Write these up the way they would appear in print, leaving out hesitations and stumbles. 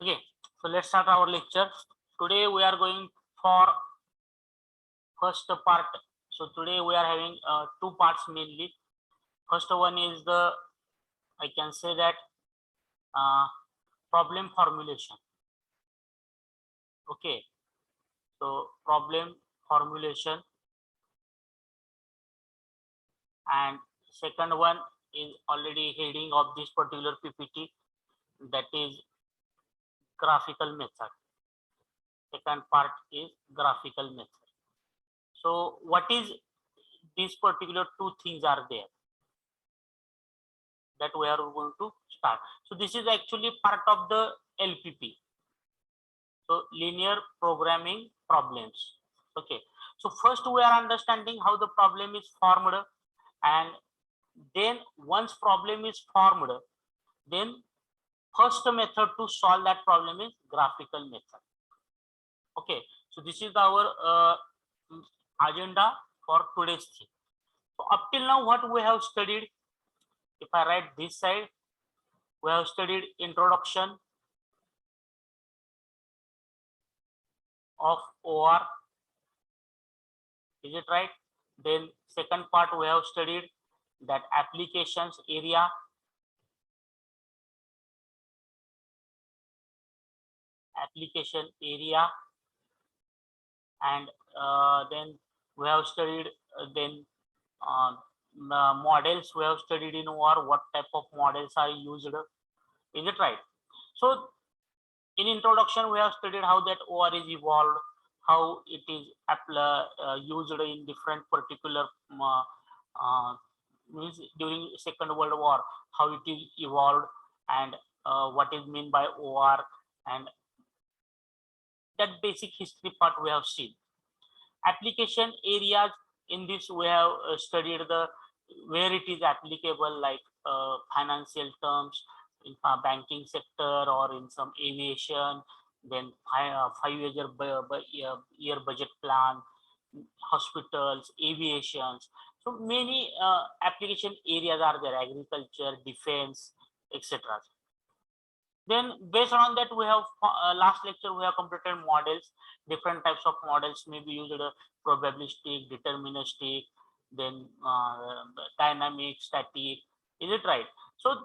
Okay, so let's start our lecture. Today we are going for first part. So today we are having two parts mainly. First one is the, I can say that, uh, problem formulation. Okay, so problem formulation, and second one is already heading of this particular PPT, that is graphical method. Second part is graphical method. So what is these particular two things are there that we are going to start. So this is actually part of the LPP. So linear programming problems. Okay. So first we are understanding how the problem is formed, and then once problem is formed, then first method to solve that problem is graphical method. Okay. So this is our agenda for today's thing. So up till now what we have studied, if I write this side, we have studied introduction of OR. Is it right? Then second part we have studied that applications area, application area, and then we have studied then models we have studied in OR, what type of models are used. Is it right? So in introduction we have studied how that OR is evolved, how it is used in different particular means during Second World War, how it is evolved, and what is meant by OR, and that basic history part we have seen. Application areas, in this we have studied the where it is applicable, like financial terms in banking sector or in some aviation, then 5 year budget plan, hospitals, aviations. So many application areas are there: agriculture, defense, etc. Then based on that we have last lecture we have completed models. Different types of models may be used: probabilistic, deterministic, then dynamic, static. Is it right? So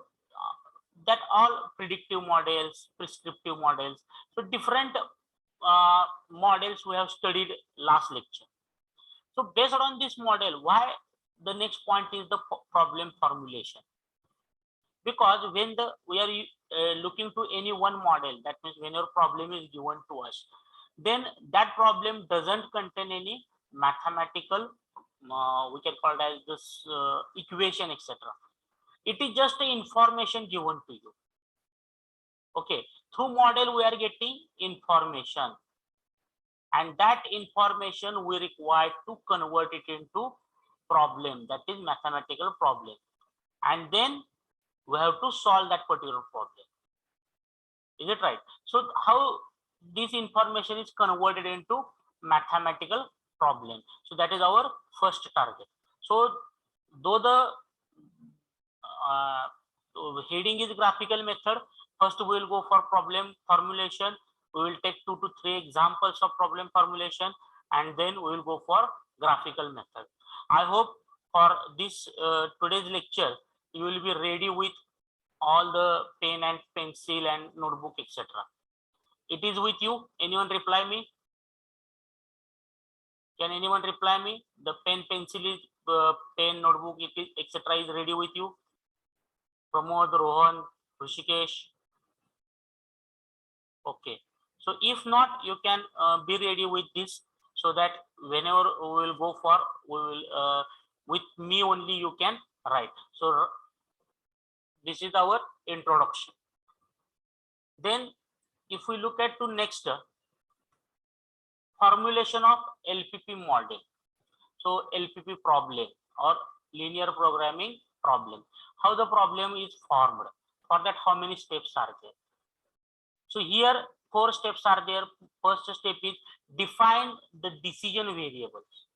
that all predictive models, prescriptive models. So different models we have studied last lecture. So based on this model, why the next point is the problem formulation. Because when the we are looking to any one model, that means when your problem is given to us, then that problem doesn't contain any mathematical, we can call it as this equation, etc. It is just the information given to you. Okay, through model we are getting information, and that information we require to convert it into problem, that is mathematical problem, and then we have to solve that particular problem. Is it right? So how this information is converted into mathematical problem? So that is our first target. So though the uh, heading is graphical method, first we will go for problem formulation. We will take 2 to 3 examples of problem formulation, and then we will go for graphical method. I hope for this today's lecture you will be ready with all the pen and pencil and notebook, etc. It is with you. Anyone reply me? Can anyone reply me? The pen, pencil is pen, notebook, it is, etc. is ready with you? Pramod, Rohan, Rishikesh. Okay. So if not, you can be ready with this, so that whenever we will go for, we will with me only you can write. So this is our introduction. Then if we look at to next formulation of LPP model. So LPP problem or linear programming problem. How the problem is formed? For that, how many steps are there? So here 4 steps are there. First step is define the decision variables.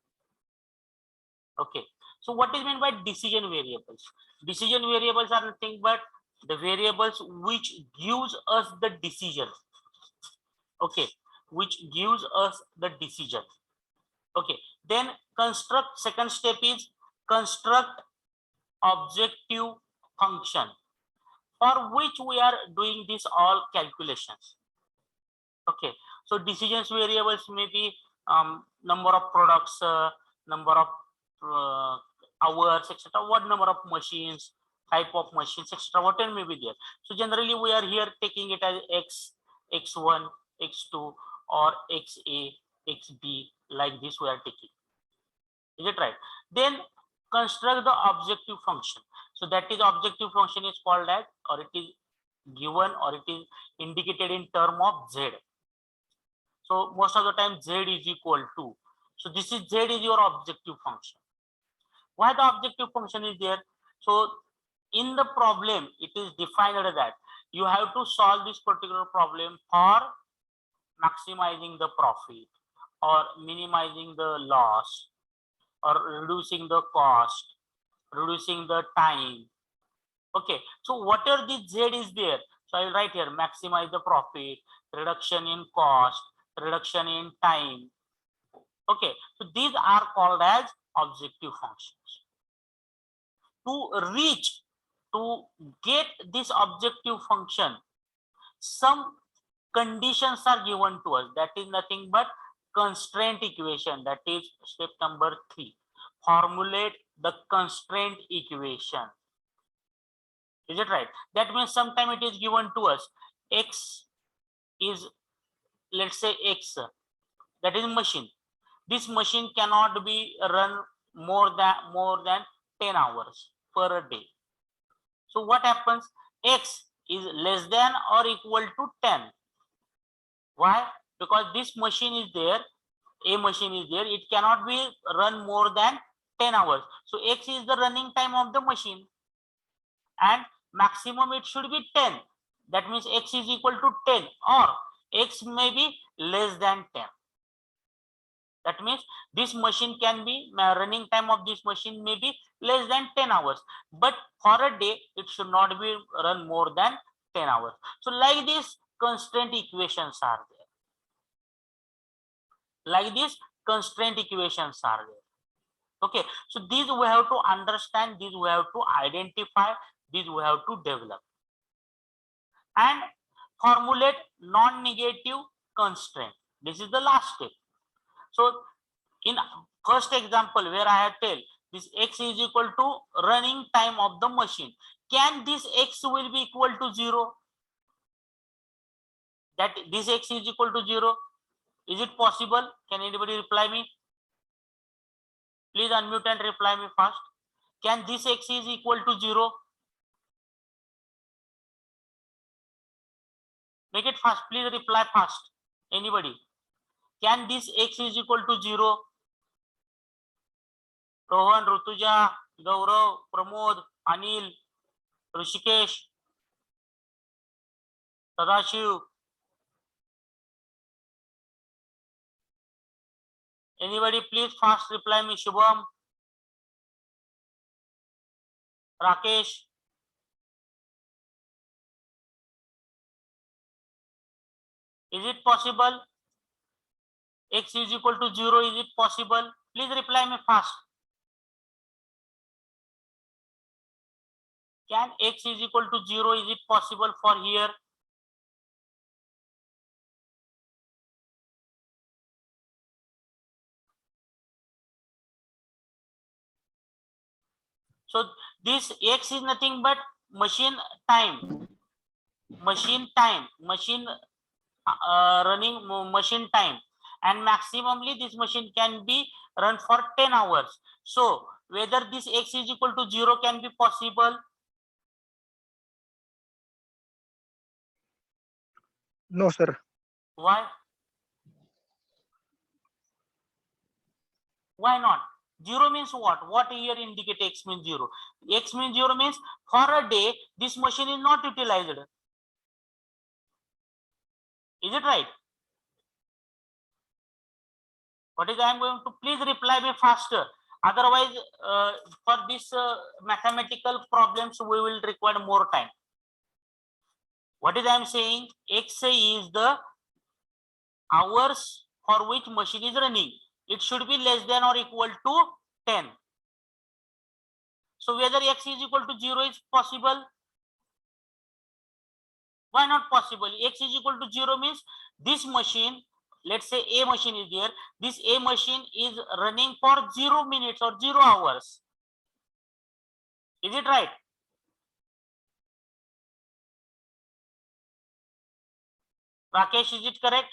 Okay. So what is meant by decision variables? Decision variables are nothing but the variables which gives us the decision. Okay, which gives us the decision. Okay, then construct, second step is construct objective function, for which we are doing this all calculations. Okay, so decisions variables may be number of products, number of uh, hours, etc. What number of machines, type of machines, etc. Whatever may be there. So generally we are here taking it as x, x1, x2, or xa, xb, like this we are taking. Is it right? Then construct the objective function. So that is objective function is called as, or it is given, or it is indicated in term of z. So most of the time z is equal to. So this is z is your objective function. Why the objective function is there? So in the problem it is defined that you have to solve this particular problem for maximizing the profit, or minimizing the loss, or reducing the cost, reducing the time. Okay, so whatever the z is there, so I will write here maximize the profit, reduction in cost, reduction in time. Okay, so these are called as objective functions. To reach, to get this objective function, some conditions are given to us. That is nothing but constraint equation. That is step number 3. Formulate the constraint equation. Is it right? That means sometime it is given to us x is, let's say x, that is machine. This machine cannot be run more than 10 hours per day. So what happens? X is less than or equal to 10. Why? Because this machine is there, a machine is there, it cannot be run more than 10 hours. So x is the running time of the machine, and maximum it should be 10. That means x is equal to 10, or x may be less than 10. That means this machine can be, running time of this machine may be less than 10 hours, but for a day it should not be run more than 10 hours. So like this constraint equations are there. Like this constraint equations are there. Okay, so these we have to understand, these we have to identify, these we have to develop, and formulate non-negative constraint. This is the last step. So in first example where I have tell this x is equal to running time of the machine, can this x will be equal to 0? That this x is equal to 0, is it possible? Can anybody reply me? Please unmute and reply me fast. Can this x is equal to 0? Make it fast, please reply fast. Anybody? Can this x is equal to 0? Rohan, Rutuja, Gaurav, Pramod, Anil, Rishikesh, Sadashiv. Anybody please fast reply me. Shubham, Rakesh. Is it possible? X is equal to 0, is it possible? Please reply me fast. Can x is equal to 0, is it possible for here? So this x is nothing but machine time, machine running machine time, and maximally this machine can be run for 10 hours. So whether this x is equal to 0 can be possible? No, sir. Why? Why not? 0 means what? What here indicate x means 0? X means 0 means for a day this machine is not utilized. Is it right? What is I am going to, please reply me faster. Otherwise, for this mathematical problems we will require more time. What is I am saying? X is the hours for which machine is running. It should be less than or equal to 10. So whether X is equal to 0 is possible. Why not possible? X is equal to 0 means this machine, let's say A machine is there. This A machine is running for 0 minutes or 0 hours. Is it right? Rakesh, is it correct?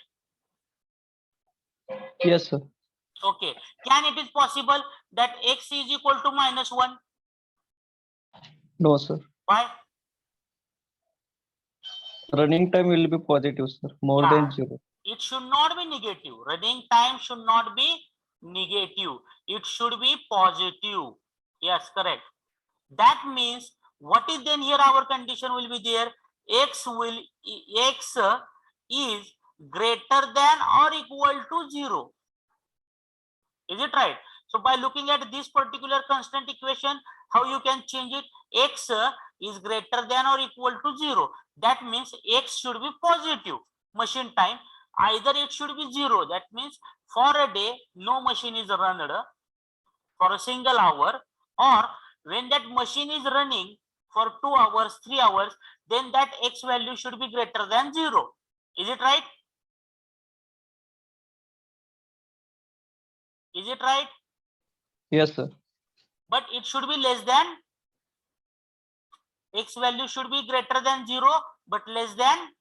Yes, sir. Okay. Can it is possible that X is equal to -1? No, sir. Why? Running time will be positive, sir. More Yeah. than 0. It should not be negative. Running time should not be negative. It should be positive. Yes, correct. That means what is then here our condition will be there? X is greater than or equal to 0. Is it right? So by looking at this particular constant equation, how you can change it? X is greater than or equal to 0. That means X should be positive. Machine time, either it should be 0. That means for a day, no machine is run for a single hour, or when that machine is running for 2 hours, 3 hours, then that X value should be greater than 0. Is it right? Is it right? Yes, sir. But it should be less than, X value should be greater than 0 but less than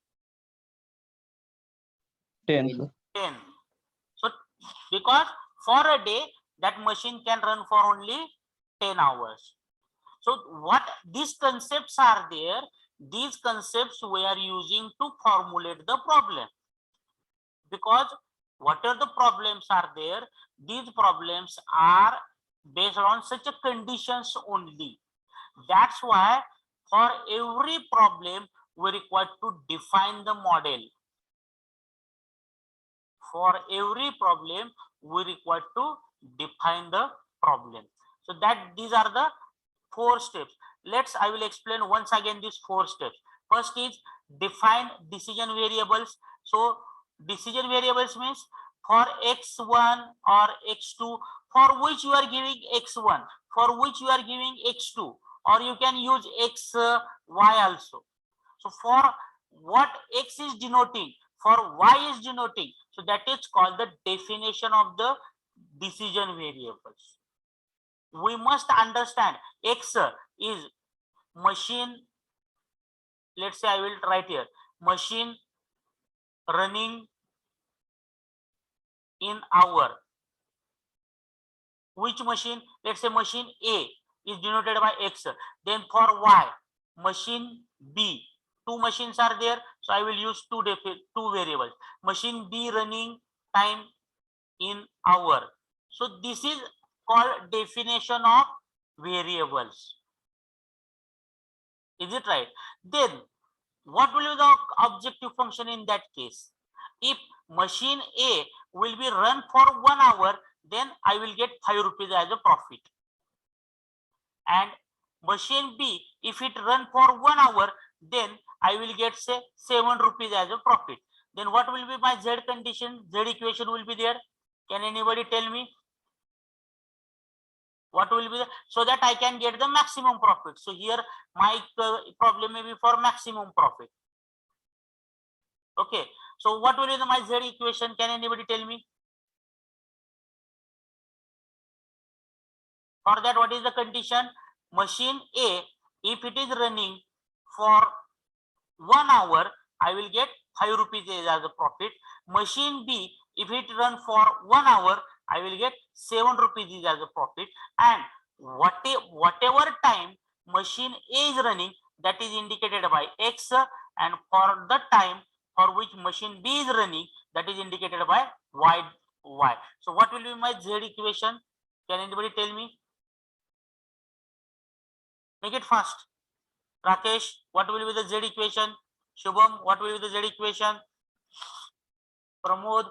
10, sir. 10. So because for a day that machine can run for only 10 hours. So what these concepts are there, these concepts we are using to formulate the problem. Because whatever the problems are there, these problems are based on such a conditions only. That's why for every problem we require to define the model. For every problem we require to define the problem. So that these are the 4 steps. I will explain once again these 4 steps. First is define decision variables. So decision variables means for x1 or x2, for which you are giving x1, for which you are giving x2, or you can use x, y also. So for what x is denoting, for y is denoting, so that is called the definition of the decision variables. We must understand x is machine, let's say I will write here, machine running in hour. Which machine? Let's say machine A is denoted by x. Then for y, machine B. 2 machines are there, so I will use two variables. Machine B running time in hour. So this is called definition of variables. Is it right? Then what will be the objective function in that case? If machine A will be run for 1 hour, then I will get 5 rupees as a profit. And machine B, if it run for 1 hour, then I will get say 7 rupees as a profit. Then what will be my Z condition? Z equation will be there. Can anybody tell me? What will be the, so that I can get the maximum profit. So here my problem may be for maximum profit. Okay. So what will be my Z equation? Can anybody tell me? For that, what is the condition? Machine A, if it is running for 1 hour, I will get 5 rupees as a profit. Machine B, if it run for 1 hour, I will get 7 rupees as a profit. And whatever time machine A is running, that is indicated by X, and for the time for which machine B is running, that is indicated by Y. So what will be my Z equation? Can anybody tell me? Make it fast. Rakesh, what will be the Z equation? Shubham, what will be the Z equation? Pramod?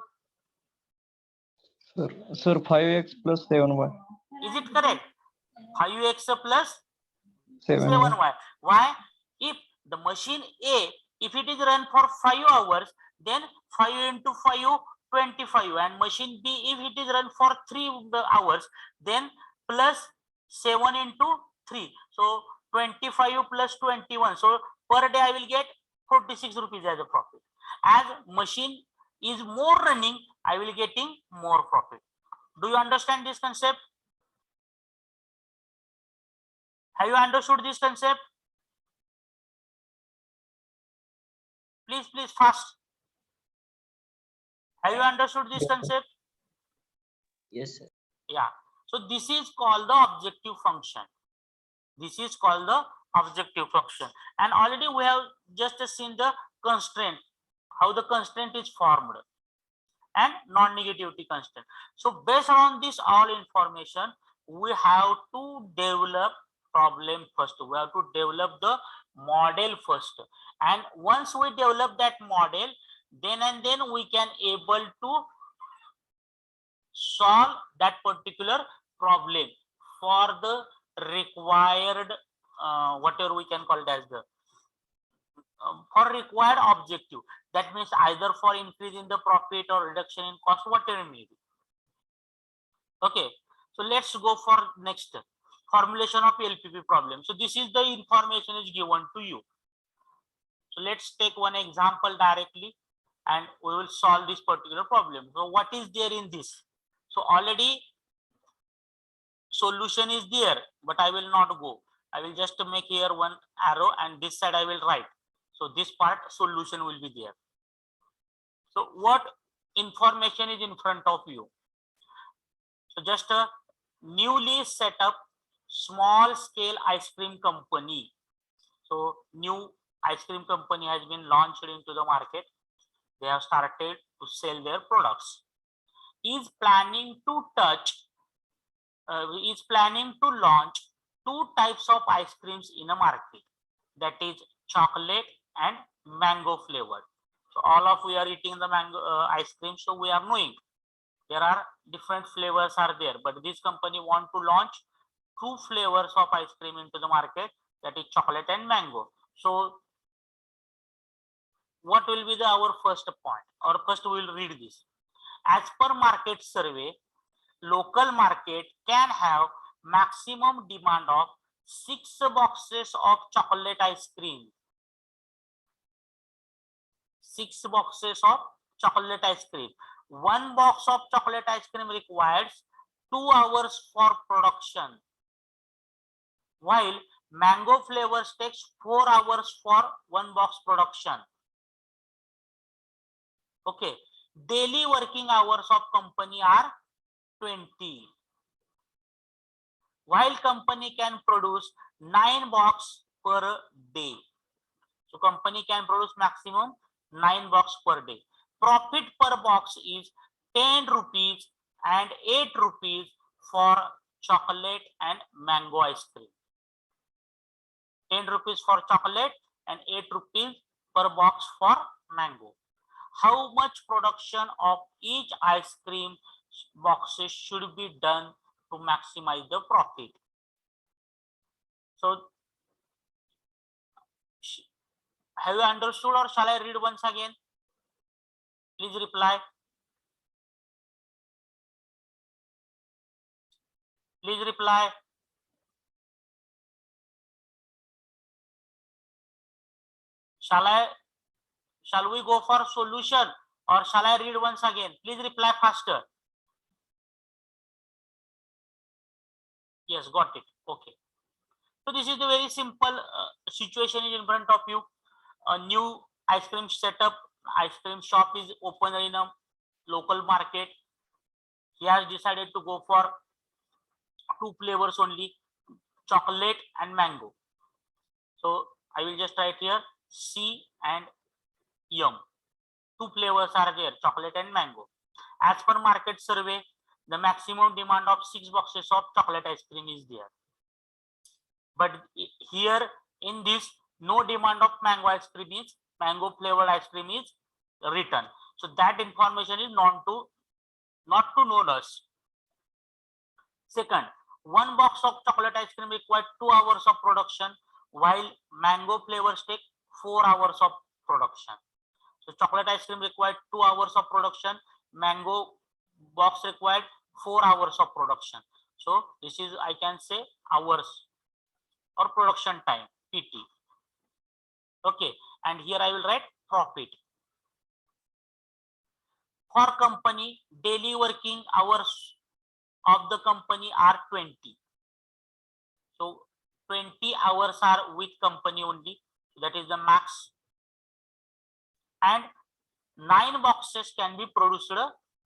Sir, 5x plus 7y. Is it correct? 5x plus 7y. 7y. Why? If the machine A If it is run for 5 hours, then 5 into 5, 25. And machine B, if it is run for 3 hours, then plus 7 into 3. So 25 plus 21. So per day I will get 46 rupees as a profit. As machine is more running, I will getting more profit. Do you understand this concept? Have you understood this concept? Please fast. Have you understood this Yes, sir. concept? Yes, sir. Yeah. So this is called the objective function. This is called the objective function. And already we have just seen the constraint, how the constraint is formed, and non-negativity constraint. So based on this all information, we have to develop problem first. We have to develop the model first. And once we develop that model, then we can able to solve that particular problem for the required whatever we can call it as the for required objective. That means either for increase in the profit or reduction in cost, whatever it may be. Okay, so let's go for next formulation of LPP problem. So this is the information is given to you. So let's take one example directly and we will solve this particular problem. So what is there in this? So already solution is there, but I will not go. I will just make here one arrow and this side I will write. So this part solution will be there. So what information is in front of you? So just a newly set up small scale ice cream company. So new ice cream company has been launched into the market. They have started to sell their products. Is planning to launch 2 types of ice creams in a market, that is chocolate and mango flavored. So all of we are eating the mango ice cream, so we are knowing there are different flavors are there, but this company want to launch 2 flavors of ice cream into the market, that is chocolate and mango. So what will be our first point, or first we will read this. As per market survey, local market can have maximum demand of 6 boxes of chocolate ice cream. 6 boxes of chocolate ice cream. 1 box of chocolate ice cream requires 2 hours for production, while mango flavors takes 4 hours for 1 box production. Okay, daily working hours of company are 20, while company can produce 9 box per day. So company can produce maximum 9 box per day. Profit per box is 10 rupees and 8 rupees for chocolate and mango ice cream. 10 rupees for chocolate and 8 rupees per box for mango. How much production of each ice cream boxes should be done to maximize the profit? So have you understood, or shall I read once again? Please reply. Please reply. Shall we go for solution, or shall I read once again? Please reply faster. Yes, got it. Okay. So this is the very simple situation is in front of you. A new ice cream setup, ice cream shop is open in a local market. He has decided to go for 2 flavors only, chocolate and mango. So I will just write here C and M. 2 flavors are there, chocolate and mango. As per market survey, the maximum demand of 6 boxes of chocolate ice cream is there. But here in this, no demand of mango flavored ice cream is written. So that information is not to know us. Second, 1 box of chocolate ice cream requires 2 hours of production, while mango flavors take 4 hours production. So chocolate ice cream required 2 hours of production. Mango box required 4 hours of production. So this is, I can say, hours or production time, PT. Okay, and here I will write profit. For company, daily working hours of the company are 20. So 20 hours are with company only. That is the max. And 9 boxes can be produced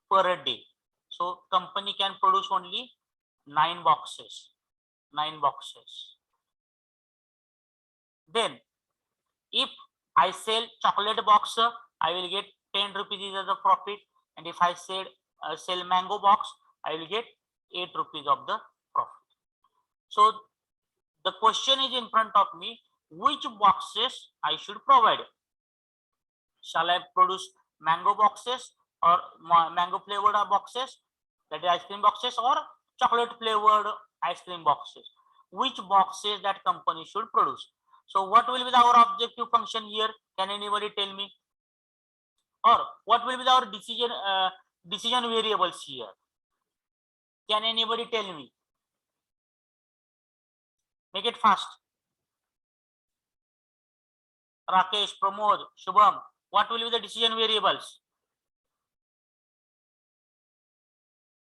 per day. So company can produce only 9 boxes. 9 boxes. Then if I sell chocolate box, I will get 10 rupees as a profit. And if I sell mango box, I will get 8 rupees of the profit. So the question is in front of me, which boxes I should provide? Shall I produce mango boxes or mango flavored boxes, that is ice cream boxes, or chocolate flavored ice cream boxes? Which boxes that company should produce? So what will be our objective function here? Can anybody tell me? Or what will be our decision variables here? Can anybody tell me? Make it fast. Rakesh, Pramod, Shubham, what will be the decision variables?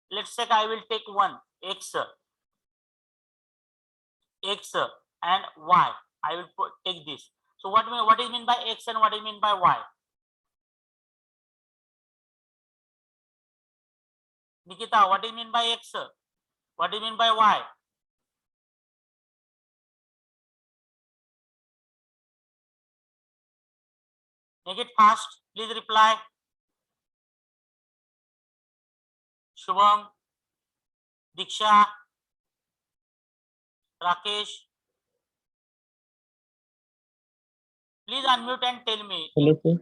Let's say I will take one, X and Y. I will take this. So what is mean by X and what is mean by Y? Nikita, what is mean by X? What is mean by Y? Make it fast. Please reply. Shubham, Diksha, Rakesh. Please unmute and tell me. Hello, sir.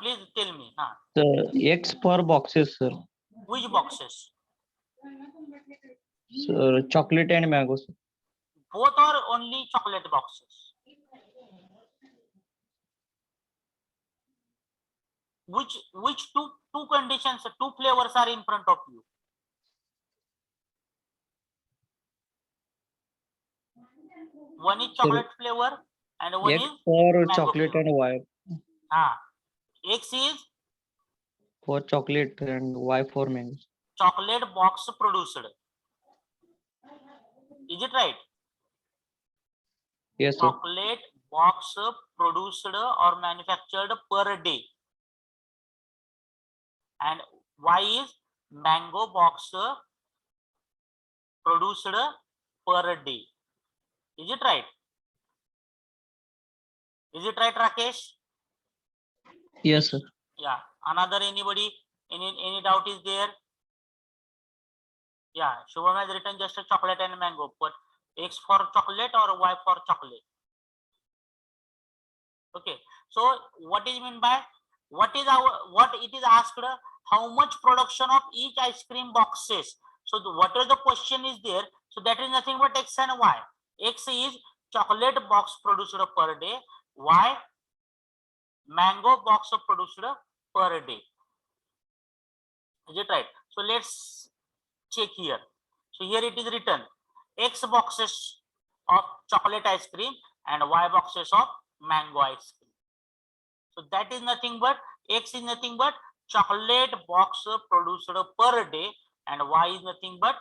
Please tell me. The X for boxes, sir. Which boxes? Sir, chocolate and mango, sir. Both are only chocolate boxes. Which two conditions, two flavors are in front of you? One is chocolate flavor and one X is for mango chocolate flavor. and Y X is for chocolate and Y for mango. chocolate box produced. Is it right? Yes, sir. Chocolate box produced or manufactured per day. And Y is mango box produced per day. Is it right? Is it right, Rakesh? Yes, sir. Yeah. Another anybody? Any doubt is there? Yeah. Shubham has written just a chocolate and mango, but X for chocolate or Y for chocolate? Okay. So what is mean by what it is asked? How much production of each ice cream boxes? So whatever the question is there, so that is nothing but X and Y. X is chocolate box produced per day. Y mango box produced per day. Is it right? So let's check here. So here it is written X boxes of chocolate ice cream and Y boxes of mango ice cream. So that is nothing but X is nothing but chocolate box produced per day and Y is nothing but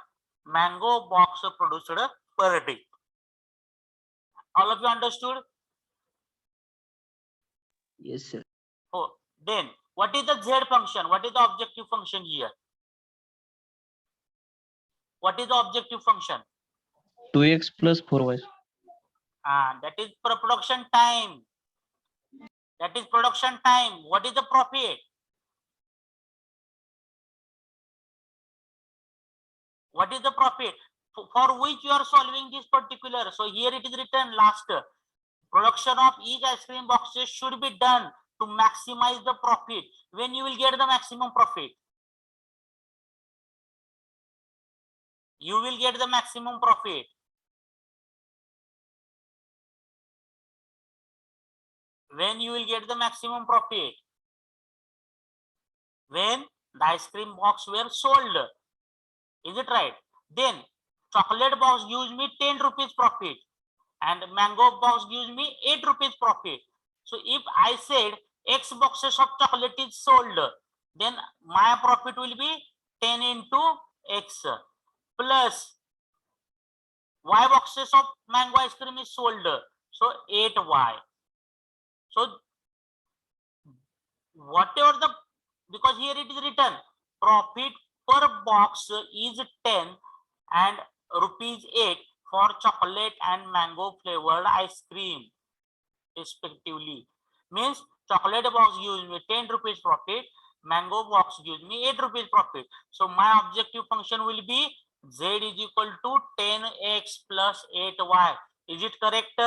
mango box produced per day. All of you understood? Yes, sir. Oh, then what is the Z function? What is the objective function here? What is the objective function? 2X plus 4Y. That is production time. That is production time. What is the profit? What is the profit? For which you are solving this particular. So here it is written last. Production of each ice cream boxes should be done to maximize the profit. When you will get the maximum profit? You will get the maximum profit when you will get the maximum profit? When the ice cream box were sold. Is it right? Then chocolate box gives me 10 rupees profit and mango box gives me 8 rupees profit. So if I said X boxes of chocolate is sold, then my profit will be 10 into X plus Y boxes of mango ice cream is sold. So 8Y. So whatever the, because here it is written profit per box is 10 and rupees 8 for chocolate and mango flavored ice cream respectively. Means chocolate box gives me 10 rupees profit, mango box gives me 8 rupees profit. So my objective function will be z is equal to 10x plus 8y. Is it correct?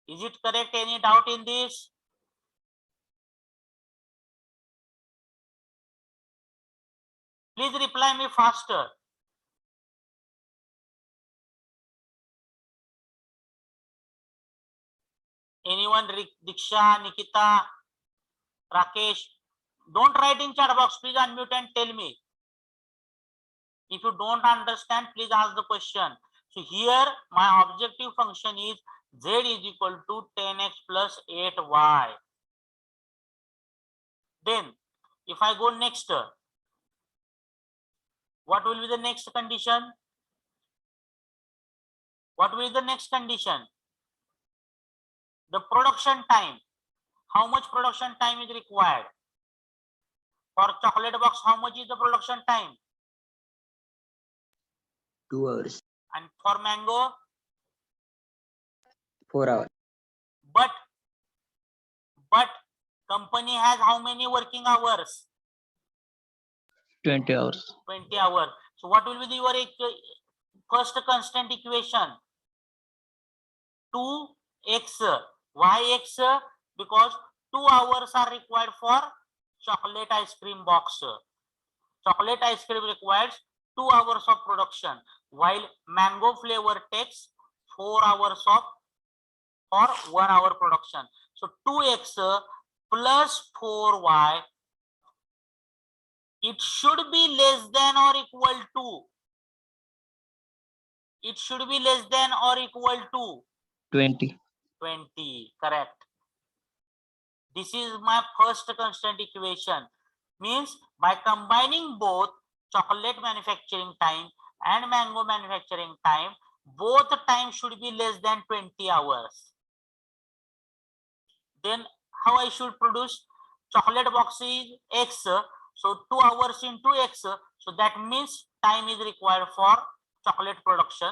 Is it correct? Any doubt in this? Please reply me faster. Anyone? Diksha, Nikita, Rakesh? Don't write in chat box. Please unmute and tell me. If you don't understand, please ask the question. So here my objective function is z is equal to 10x plus 8y. Then if I go next, what will be the next condition? What will be the next condition? The production time. How much production time is required? For chocolate box, how much is the production time? 2 hours. And for mango? 4 hours. But company has how many working hours? 20 hours. 20 hours. So what will be the, your first constant equation? 2x. Why x? Because 2 hours are required for chocolate ice cream box. Chocolate ice cream requires 2 hours of production, while mango flavor takes 4 hours of or 1 hour production. So 2x plus 4y, it should be less than or equal to. It should be less than or equal to 20. 20. Correct. This is my first constant equation. Means by combining both chocolate manufacturing time and mango manufacturing time, both time should be less than 20 hours. Then how I should produce? Chocolate box is x, so 2 hours into x, so that means time is required for chocolate production.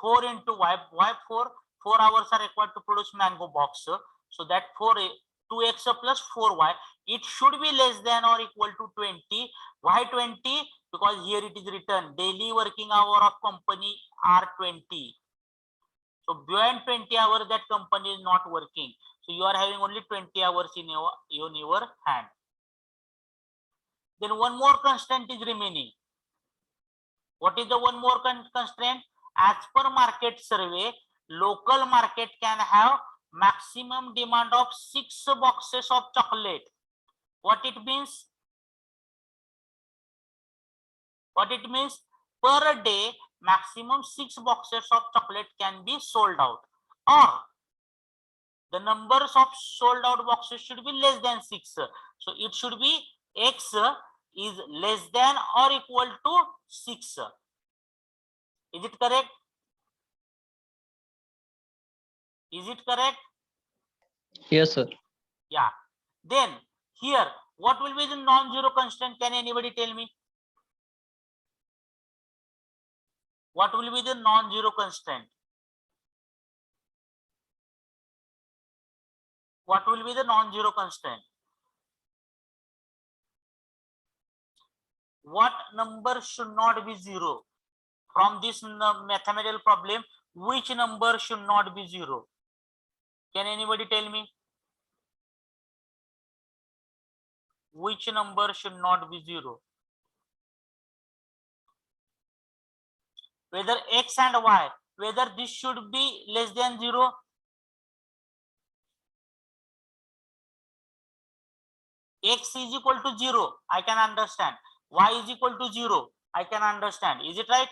4 into y, why 4? 4 hours are required to produce mango box, so that 2x plus 4y, it should be less than or equal to 20. Why 20? Because here it is written daily working hour of company are 20. So beyond 20 hours that company is not working. So you are having only 20 hours in your hand. Then one more constant is remaining. What is the one more constraint? As per market survey, local market can have maximum demand of 6 boxes of chocolate. What it means? What it means? Per day, maximum 6 boxes of chocolate can be sold out. Or the numbers of sold out boxes should be less than 6. So it should be x is less than or equal to 6. Is it correct? Is it correct? Yes, sir. Yeah. Then here, what will be the non-zero constraint? Can anybody tell me? What will be the non-zero constraint? What will be the non-zero constraint? What number should not be zero? From this mathematical problem, which number should not be zero? Can anybody tell me? Which number should not be zero? Whether x and y, whether this should be less than 0? X is equal to 0, I can understand. Y is equal to 0, I can understand. Is it right?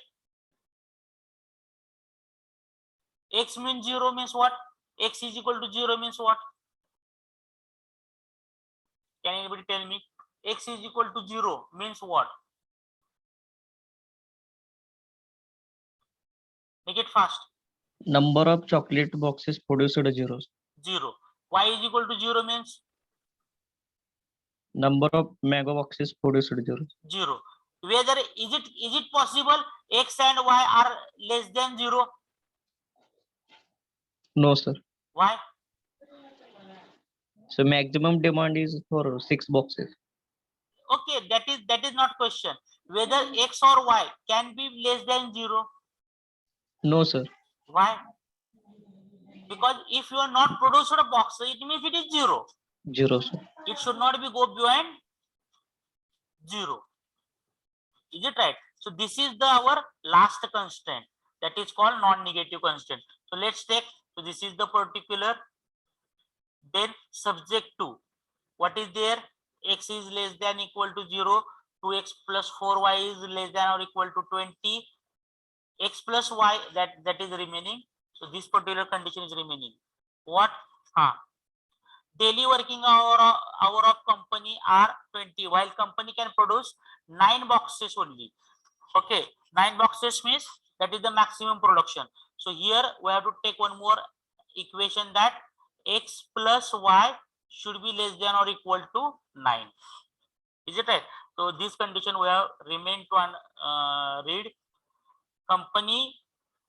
X means 0 means what? X is equal to 0 means what? Can anybody tell me? X is equal to 0 means what? Make it fast. Number of chocolate boxes produced 0. 0. Y is equal to 0 means Number of mango boxes produced 0. 0. Whether is it possible X and Y are less than 0? No, sir. Why? So maximum demand is for 6 boxes. Okay, that is not question. Whether X or Y can be less than 0. No, sir. Why? Because if you are not produced a box, it means it is 0. 0, sir. It should not be go beyond 0. Is it right? So this is our last constraint, that is called non-negative constraint. So let's take, so this is the particular, then subject to, what is there? X is less than equal to 0, 2x plus 4y is less than or equal to 20, x plus y, that is remaining. So this particular condition is remaining. What? Daily working hour of company are 20, while company can produce 9 boxes only. Okay, 9 boxes means that is the maximum production. So here we have to take one more equation, that x plus y should be less than or equal to 9. Is it right? So this condition we have remained to read.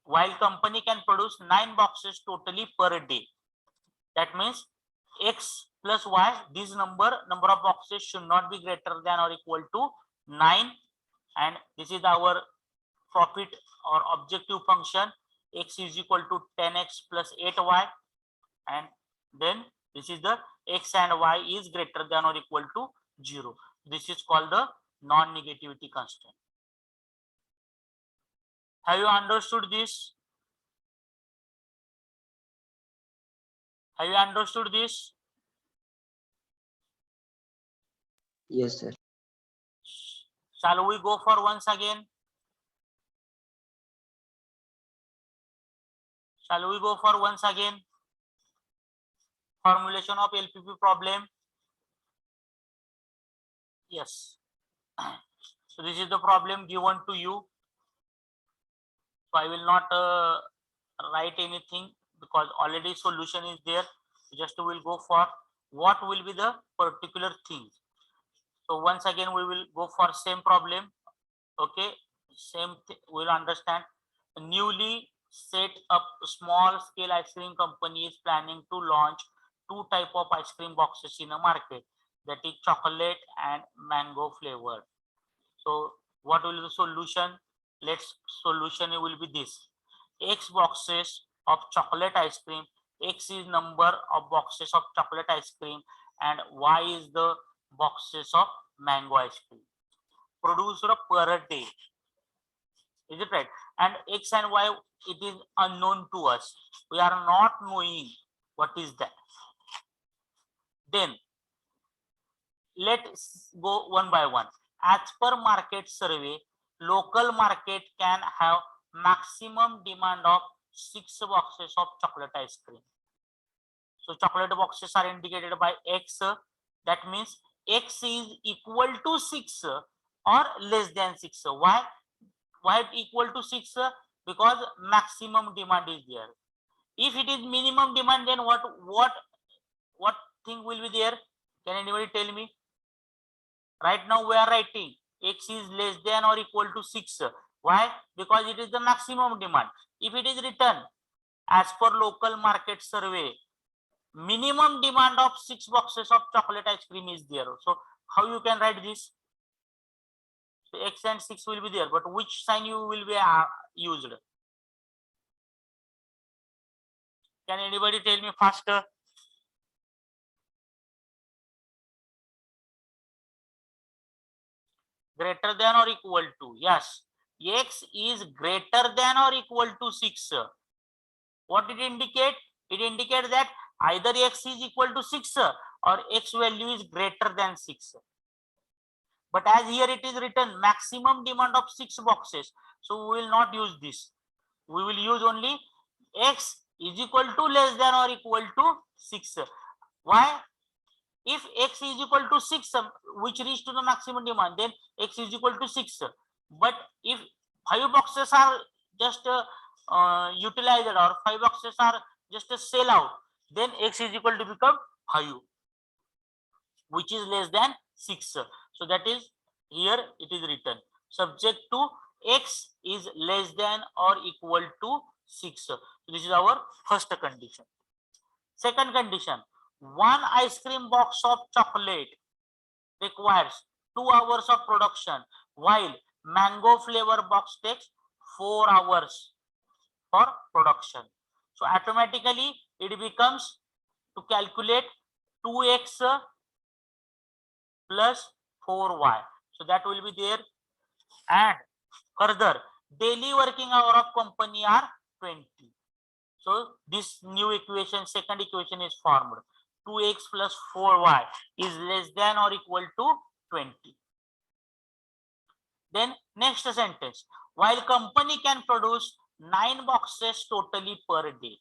While company can produce 9 boxes totally per day, that means x plus y, this number of boxes should not be greater than or equal to 9, and this is our profit or objective function. X is equal to 10x plus 8y, and then this is the x and y is greater than or equal to 0. This is called the non-negativity constraint. Have you understood this? Have you understood this? Yes, sir. Shall we go for once again? Shall we go for once again? Formulation of LPP problem. Yes. So this is the problem given to you. So I will not write anything because already solution is there. Just will go for what will be the particular thing. So once again we will go for same problem. Okay, same we'll understand. A newly set up small scale ice cream company is planning to launch 2 type of ice cream boxes in a market, that is chocolate and mango flavored. So what will be the solution? Solution will be this: x boxes of chocolate ice cream, x is number of boxes of chocolate ice cream, and y is the boxes of mango ice cream produced per day. Is it right? And x and y, it is unknown to us. We are not knowing what is that. Then let's go one by one. As per market survey, local market can have maximum demand of 6 boxes of chocolate ice cream. So chocolate boxes are indicated by x. That means x is equal to 6 or less than 6. Why it equal to 6? Because maximum demand is there. If it is minimum demand, then what thing will be there? Can anybody tell me? Right now we are writing x is less than or equal to 6. Why? Because it is the maximum demand. If it is written as per local market survey, minimum demand of 6 boxes of chocolate ice cream is there. So how you can write this? So x and 6 will be there, but which sign you will be used? Can anybody tell me faster? Greater than or equal to? Yes, x is greater than or equal to 6. What did it indicate? It indicates that Either x is equal to 6 or x value is greater than 6. But as here it is written maximum demand of 6 boxes, so we will not use this. We will use only x is equal to less than or equal to 6. Why? If x is equal to 6, which reach to the maximum demand, then x is equal to 6. But if 5 boxes are just utilized or 5 boxes are just a sell out, then x is equal to become 5, which is less than 6. So that is here it is written subject to x is less than or equal to 6. So this is our first condition. Second condition, one ice cream box of chocolate requires 2 hours of production, while mango flavor box takes 4 hours for production. So automatically it becomes to calculate 2x plus 4y. So that will be there. And further, daily working hour of company are 20. So this new equation, second equation is formed. 2x plus 4y is less than or equal to 20. Then next sentence, while company can produce 9 boxes totally per day.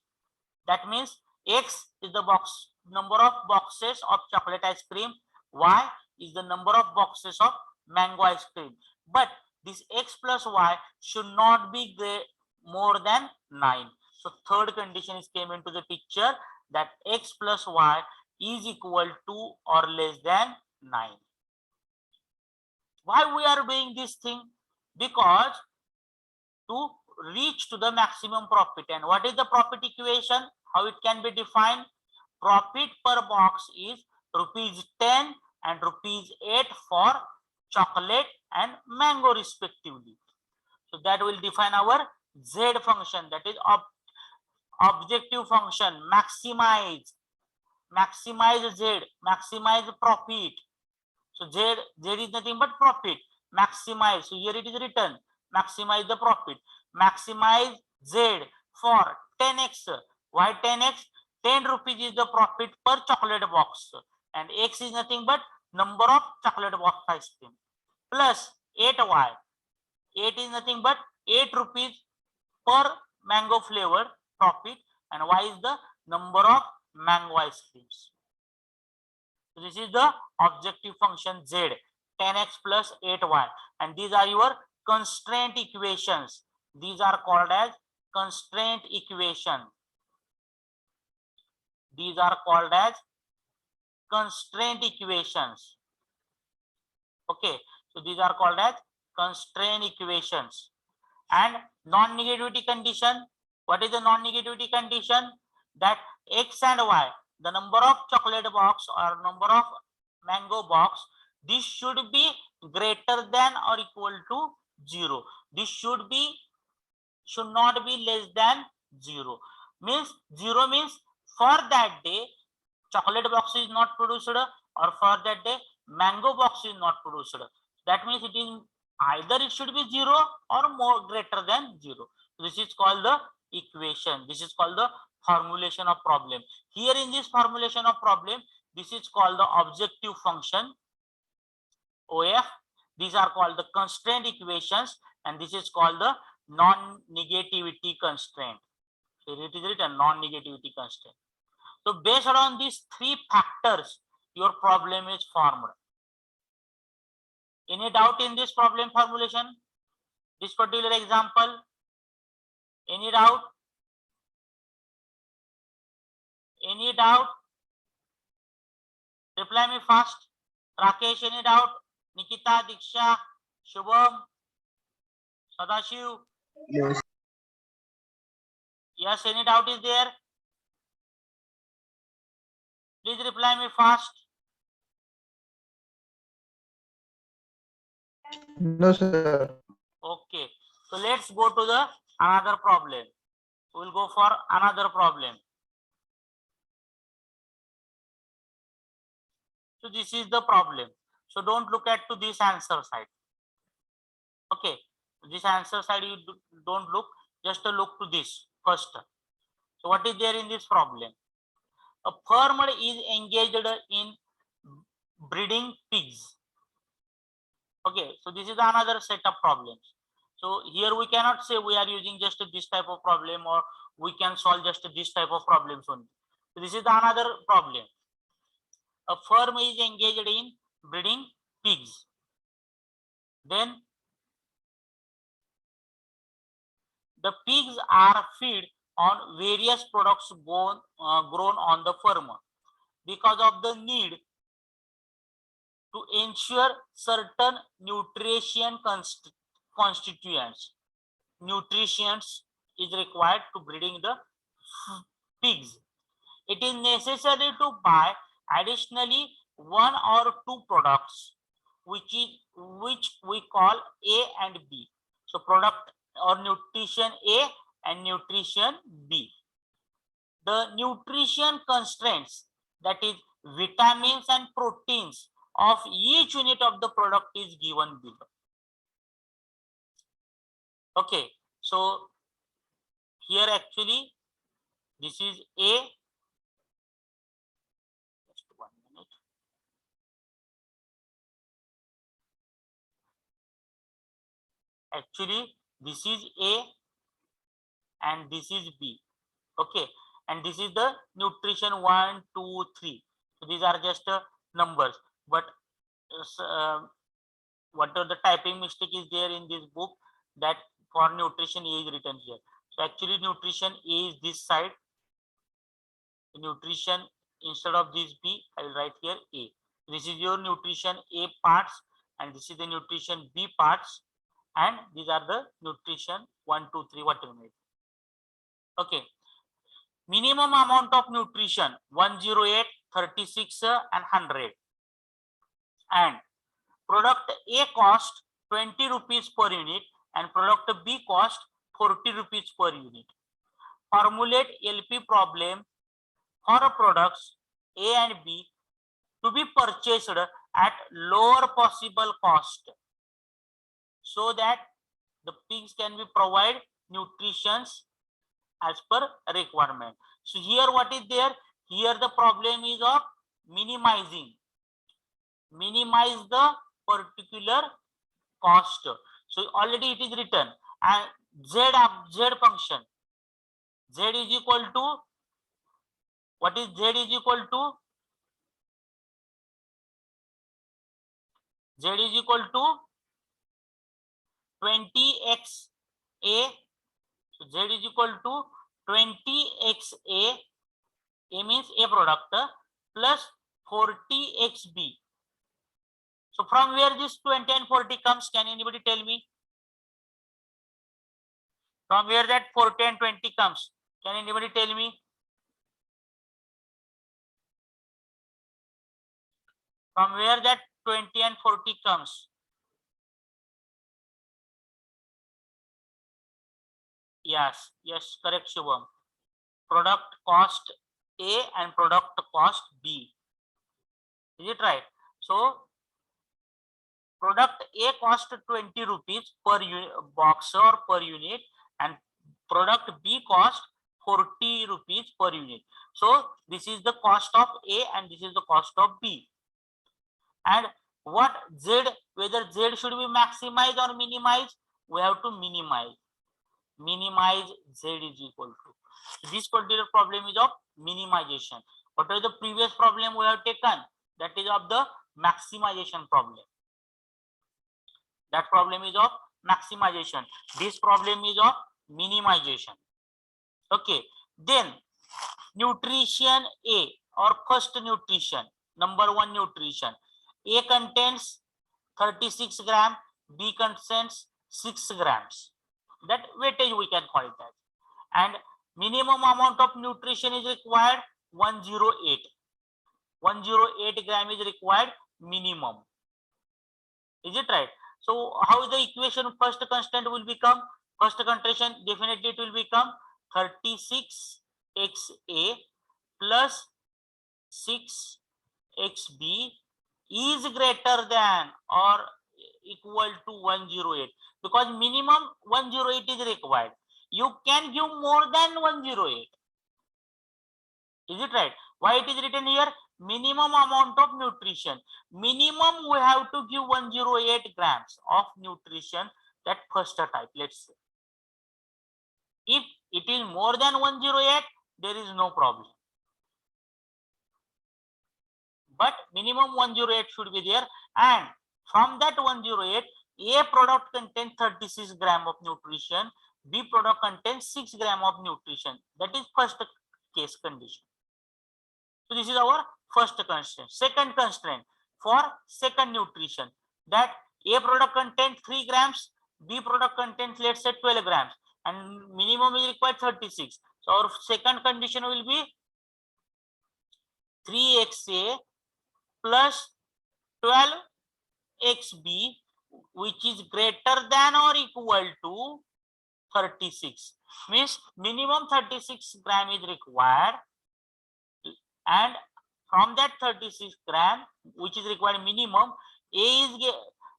That means x is the number of boxes of chocolate ice cream, y is the number of boxes of mango ice cream. But this x plus y should not be more than 9. So third condition is came into the picture, that x plus y is equal to or less than 9. Why we are doing this thing? Because to reach to the maximum profit. And what is the profit equation? How it can be defined? Profit per box is rupees 10 and rupees 8 for chocolate and mango respectively. So that will define our z function, that is objective function, maximize z, maximize profit. So z is nothing but profit, maximize. So here it is written maximize the profit, maximize z for 10x. Why 10x? 10 rupees is the profit per chocolate box, and x is nothing but number of chocolate box ice cream, plus 8y. 8 is nothing but 8 rupees per mango flavor profit, and y is the number of mango ice creams. So this is the objective function z, 10x plus 8y, and these are your constraint equations. These are called as constraint equation. These are called as constraint equations. Okay, so these are called as constraint equations. And non-negativity condition. What is the non-negativity condition? That x and y, the number of chocolate box or number of mango box, this should be greater than or equal to 0. This should not be less than 0. Means 0 means for that day chocolate box is not produced, or for that day mango box is not produced. That means it is either it should be 0 or more greater than 0. This is called the equation. This is called the formulation of problem. Here in this formulation of problem, this is called the objective function, OF. These are called the constraint equations, and this is called the non-negativity constraint. So it is written non-negativity constraint. So based on these 3 factors, your problem is formed. Any doubt in this problem formulation? This particular example? Any doubt? Any doubt? Reply me fast. Rakesh, any doubt? Nikita, Diksha, Shubham, Sadashiv? Yes. Yes, any doubt is there? Please reply me fast. No, sir. Okay, so let's go to the another problem. We'll go for another problem. So this is the problem. So don't look at to this answer side. Okay, this answer side you don't look, just look to this first. So what is there in this problem? a farmer is engaged in breeding pigs. Okay, so this is another set of problems. So here we cannot say we are using just this type of problem, or we can solve just this type of problems only. So this is another problem. A farm is engaged in breeding pigs. Then the pigs are fed on various products grown on the farm because of the need to ensure certain nutrients is required to breeding the pigs. It is necessary to buy additionally one or two products which we call A and B. So product or nutrition A and nutrition B. The nutrition constraints, that is vitamins and proteins of each unit of the product, is given below. Okay, so here actually this is A. Just 1 minute. Actually this is A and this is B. Okay, and this is the nutrition 1, 2, 3. So these are just numbers, but what are the typing mistake is there in this book, that for nutrition A is written here. So actually nutrition A is this side. Nutrition, instead of this B, I will write here A. This is your nutrition A parts, and this is the nutrition B parts, and these are the nutrition 1, 2, 3, whatever. Okay. Minimum amount of nutrition 108, 36 and 100. And product A cost 20 rupees per unit and product B cost 40 rupees per unit. Formulate LP problem for products A and B to be purchased at lower possible cost, so that the pigs can be provided nutrition as per requirement. So here what is there? Here the problem is of minimize the particular cost. So already it is written, and z function, z is equal to, what is z is equal to? Z is equal to 20x A. So Z is equal to 20x A. A means A product plus 40x B. So from where this 20 and 40 comes? Can anybody tell me? From where that 40 and 20 comes? Can anybody tell me? From where that 20 and 40 comes? Yes, correct, Shubham. Product cost A and product cost B. Is it right? So product A cost 20 rupees per box or per unit, and product B cost 40 rupees per unit. So this is the cost of A and this is the cost of B. And what Z, whether Z should be maximized or minimized, we have to minimize. Minimize Z is equal to. This particular problem is of minimization. What are the previous problem we have taken? That is of the maximization problem. That problem is of maximization. This problem is of minimization. Okay. Then nutrition A, or first nutrition, number 1 nutrition. A contains 36 gram, B contains 6 grams. That weightage we can call it that. And minimum amount of nutrition is required 108. 108 gram is required minimum. Is it right? So how the equation first constant will become? First condition definitely it will become 36xa plus 6xb is greater than or equal to 108, because minimum 108 is required. You can give more than 108. Is it right? Why it is written here? Minimum amount of nutrition. Minimum we have to give 108 grams of nutrition, that first type, let's say. If it is more than 108, there is no problem. But minimum 108 should be there, and from that 108, A product contains 36 gram of nutrition, B product contains 6 gram of nutrition. That is first case condition. So this is our first constraint. Second constraint for second nutrition, that A product contains 3 grams, B product contains, let's say, 12 grams, and minimum is required 36. So our second condition will be 3XA plus 12XB, which is greater than or equal to 36. Means minimum 36 gram is required, and from that 36 gram which is required minimum,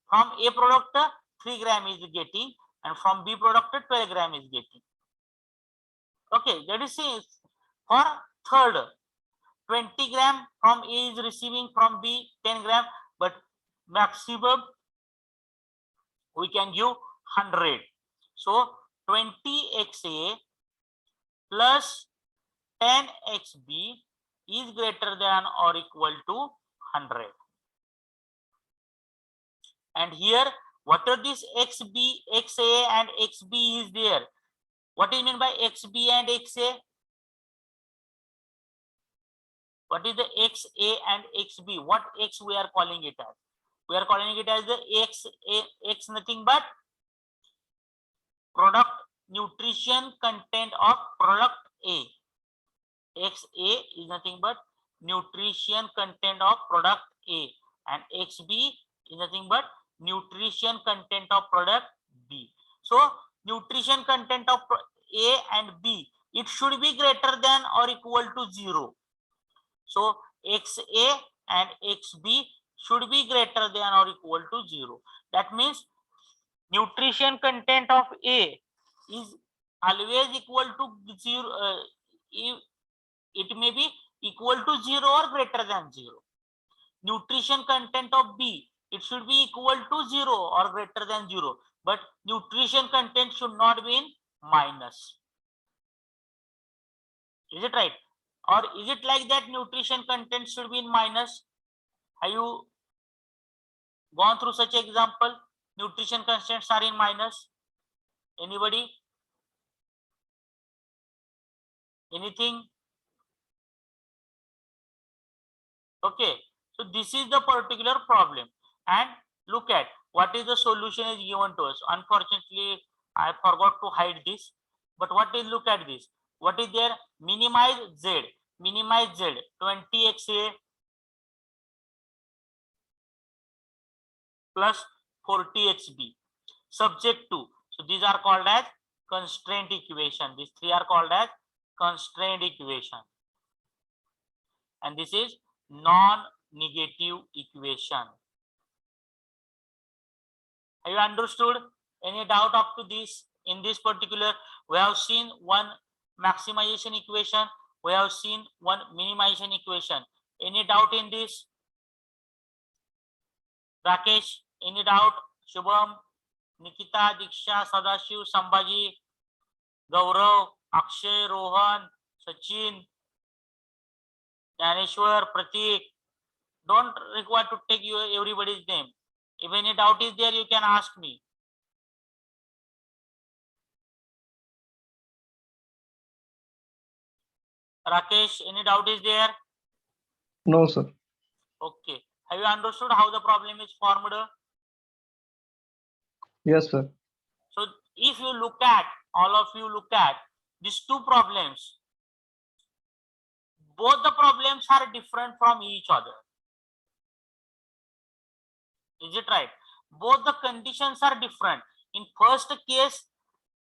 from A product 3 gram is getting, and from B product 12 gram is getting. Okay, that is it. For third, 20 gram from A is receiving, from B 10 gram, but maximum we can give 100. So 20XA plus 10XB is greater than or equal to 100. And here, what are these XB, XA and XB is there? What is meant by XB and XA? What is the XA and XB? What X we are calling it as? We are calling it as the X nothing but product nutrition content of product A. XA is nothing but nutrition content of product A, and XB is nothing but nutrition content of product B. So nutrition content of A and B, it should be greater than or equal to 0. So XA and XB should be greater than or equal to 0. That means nutrition content of A is always equal to 0. It may be equal to 0 or greater than 0. Nutrition content of B, it should be equal to 0 or greater than 0. But nutrition content should not be in minus. Is it right? Or is it like that nutrition content should be in minus? Have you gone through such example? Nutrition contents are in minus. Anybody? Anything? Okay, so this is the particular problem, and look at what is the solution is given to us. Unfortunately, I forgot to hide this, but what is, look at this. What is there? Minimize Z. Minimize Z. 20XA plus 40XB subject to. So these are called as constraint equation. These three are called as constraint equation, and this is non-negative equation. Have you understood? Any doubt up to this? In this particular, we have seen one maximization equation, we have seen one minimization equation. Any doubt in this? Rakesh, any doubt? Shubham, Nikita, Diksha, Sadashiv, Sambhaji, Gaurav, Akshay, Rohan, Sachin, Dhaneshwar, Pratik. Don't require to take everybody's name. If any doubt is there, you can ask me. Rakesh, any doubt is there? No, sir. Okay. Have you understood how the problem is formed? Yes, sir. So if you look at, all of you look at these two problems, both the problems are different from each other. Is it right? Both the conditions are different. In first case,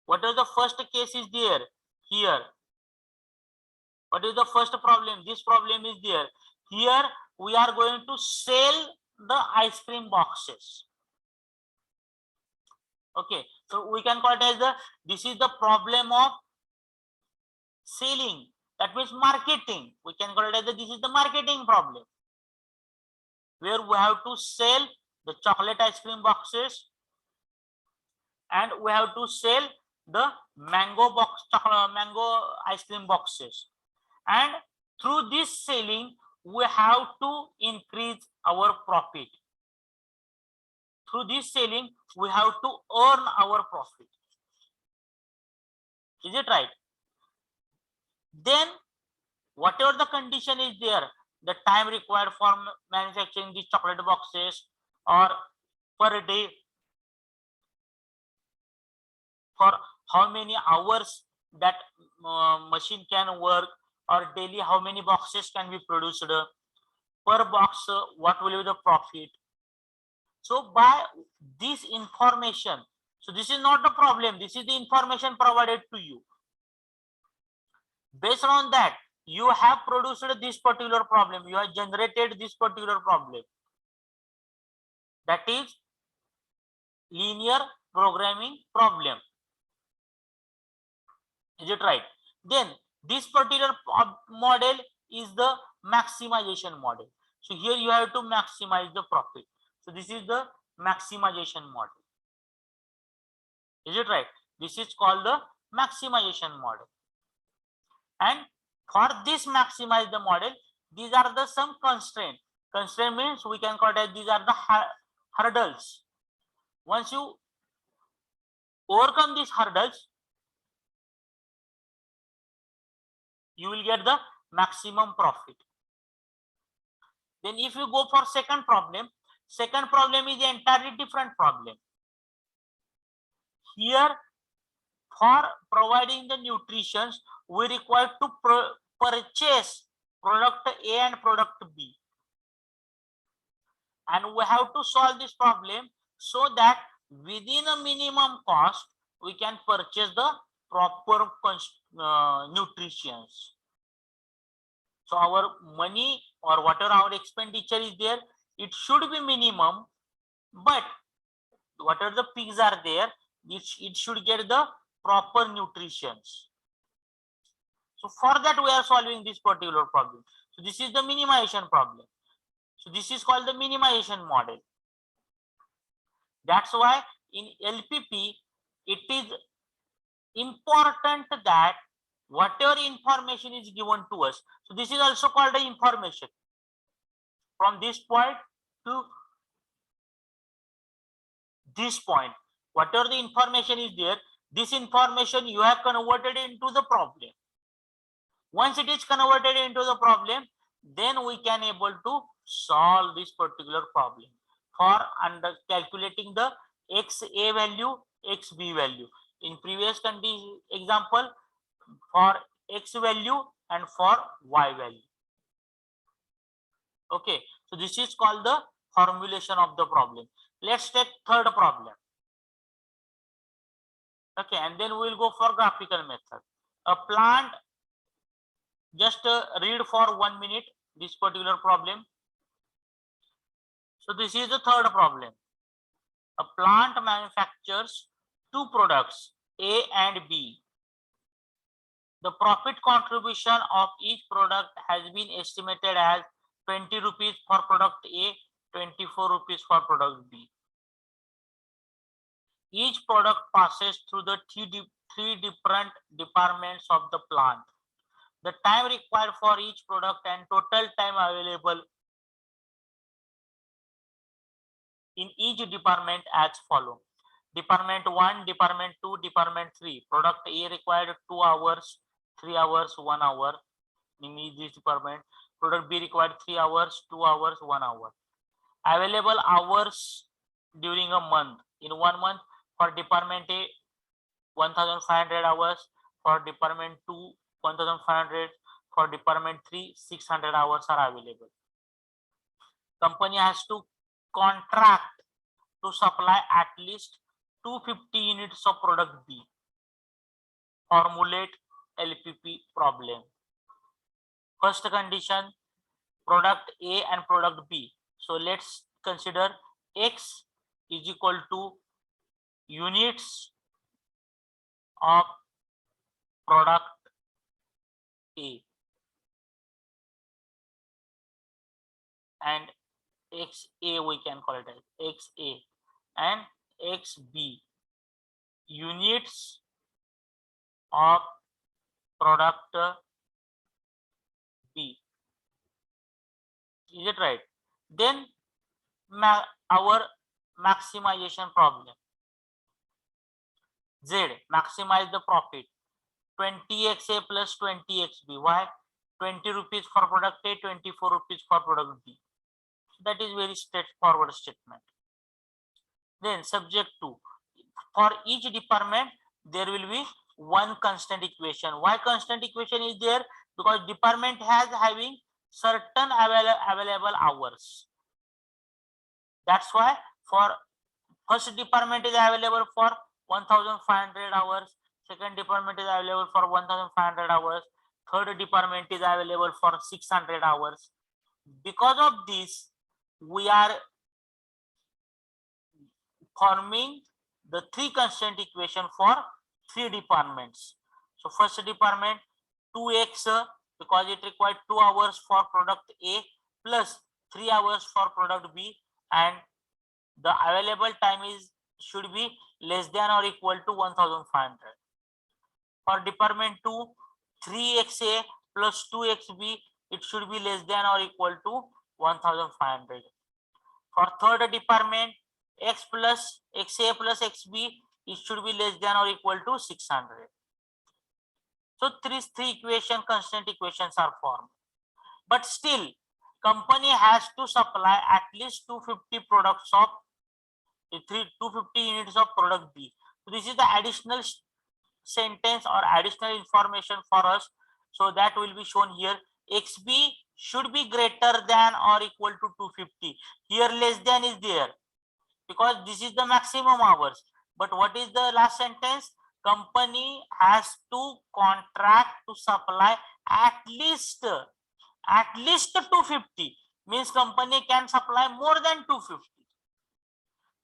what is the first case is there? Here. What is the first problem? This problem is there. Here we are going to sell the ice cream boxes. Okay, so we can call it as this is the problem of selling That means marketing. We can call it as this is the marketing problem, where we have to sell the chocolate ice cream boxes and we have to sell the mango ice cream boxes, and through this selling we have to increase our profit. Through this selling we have to earn our profit. Is it right? Then whatever the condition is there, the time required for manufacturing these chocolate boxes, or per day, for how many hours that machine can work, or daily how many boxes can be produced, per box what will be the profit. So by this information, so this is not the problem, this is the information provided to you. Based on that, you have produced this particular problem, you have generated this particular problem, that is linear programming problem. Is it right? Then this particular model is the maximization model. So here you have to maximize the profit. So this is the maximization model. Is it right? This is called the maximization model. And for this maximize the model, these are the some constraint. Constraint means we can call it, these are the hurdles. Once you overcome these hurdles, you will get the maximum profit. Then if you go for second problem is an entirely different problem. Here, for providing the nutrition, we require to purchase product A and product B, and we have to solve this problem so that within a minimum cost we can purchase the proper nutrition. So our money or whatever our expenditure is there, it should be minimum, but whatever the pigs are there, it should get the proper nutrition. So for that we are solving this particular problem. So this is the minimization problem. So this is called the minimization model. That's why in LPP it is important that whatever information is given to us, so this is also called the information. From this point to this point, whatever the information is there, this information you have converted into the problem. Once it is converted into the problem, then we can able to solve this particular problem for under calculating the XA value, XB value. In previous example, for X value and for Y value. Okay, so this is called the formulation of the problem. Let's take third problem. Okay, and then we will go for graphical method. A plant, just read for 1 minute this particular problem. So this is the third problem. A plant manufactures two products, A and B. The profit contribution of each product has been estimated as 20 rupees for product A, 24 rupees for product B. Each product passes through the three different departments of the plant. The time required for each product and total time available in each department as follows. Department 1, Department 2, Department 3. Product A required 2 hours, 3 hours, 1 hour in each department. Product B required 3 hours, 2 hours, 1 hour. Available hours during a month. In 1 month, for Department A, 1,500 hours. For Department 2, 1,500. For Department 3, 600 hours are available. Company has to contract to supply at least 250 units of product B. Formulate LPP problem. First condition, product A and product B. So let's consider X is equal to units of product A. and XA we can call it as XA and XB units of product B. Is it right? Then our maximization problem. Z, maximize the profit. 20XA plus 20XB. Why? 20 rupees for product A, 24 rupees for product B. That is very straightforward statement. Then subject 2. For each department, there will be one constant equation. Why constant equation is there? Because department has having certain available hours. That's why for first department is available for 1500 hours, second department is available for 1500 hours, third department is available for 600 hours. Because of this, we are forming the three constant equation for three departments. So first department 2x because it required 2 hours for product A plus 3 hours for product B, and the available time is should be less than or equal to 1500. For department 2, 3XA plus 2XB, it should be less than or equal to 1500. For third department, X plus XA plus XB, it should be less than or equal to 600. So three equation constant equations are formed. But still, company has to supply at least 250 products of 250 units of product B. So this is the additional sentence or additional information for us. So that will be shown here. XB should be greater than or equal to 250. Here less than is there because this is the maximum hours. But what is the last sentence? Company has to contract to supply at least 250. Means company can supply more than 250.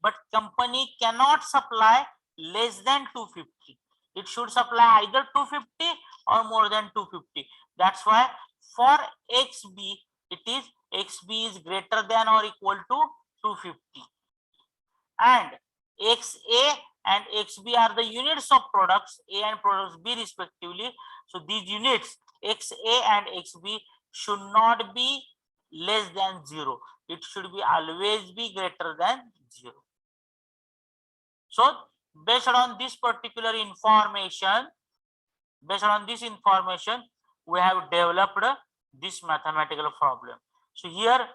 But company cannot supply less than 250. It should supply either 250 or more than 250. That's why for XB, it is XB is greater than or equal to 250. And XA and XB are the units of products A and products B respectively. So these units XA and XB should not be less than 0. It should be always be greater than 0. So based on this particular information, we have developed this mathematical problem. So here,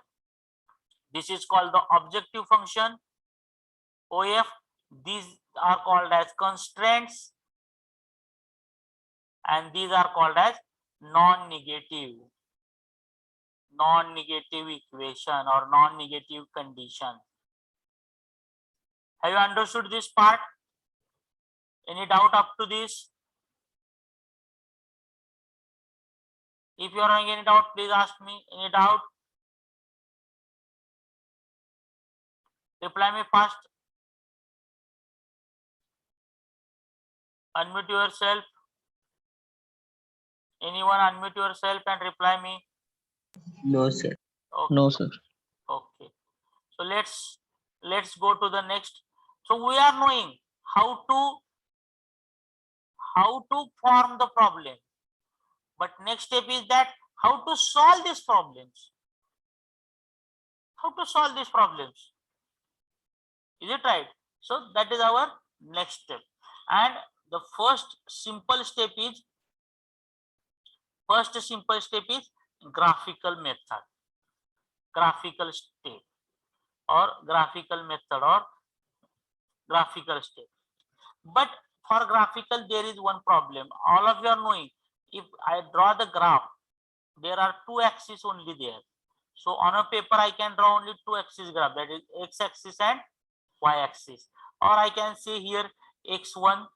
this is called the objective function, OF. These are called as constraints, and these are called as non-negative equation or non-negative condition. Have you understood this part? Any doubt up to this? If you are having any doubt, please ask me. Any doubt? Reply me fast. Unmute yourself. Anyone unmute yourself and reply me. No, sir. Okay. No, sir. Okay. So let's go to the next. So we are knowing how to form the problem. But next step is that how to solve these problems. How to solve these problems. Is it right? So that is our next step. And the first simple step is graphical method. Graphical step or graphical method or graphical step. But for graphical, there is one problem. All of you are knowing, if I draw the graph, there are two axes only there. So on a paper, I can draw only two axis graph, that is x-axis and y-axis. Or I can say here x1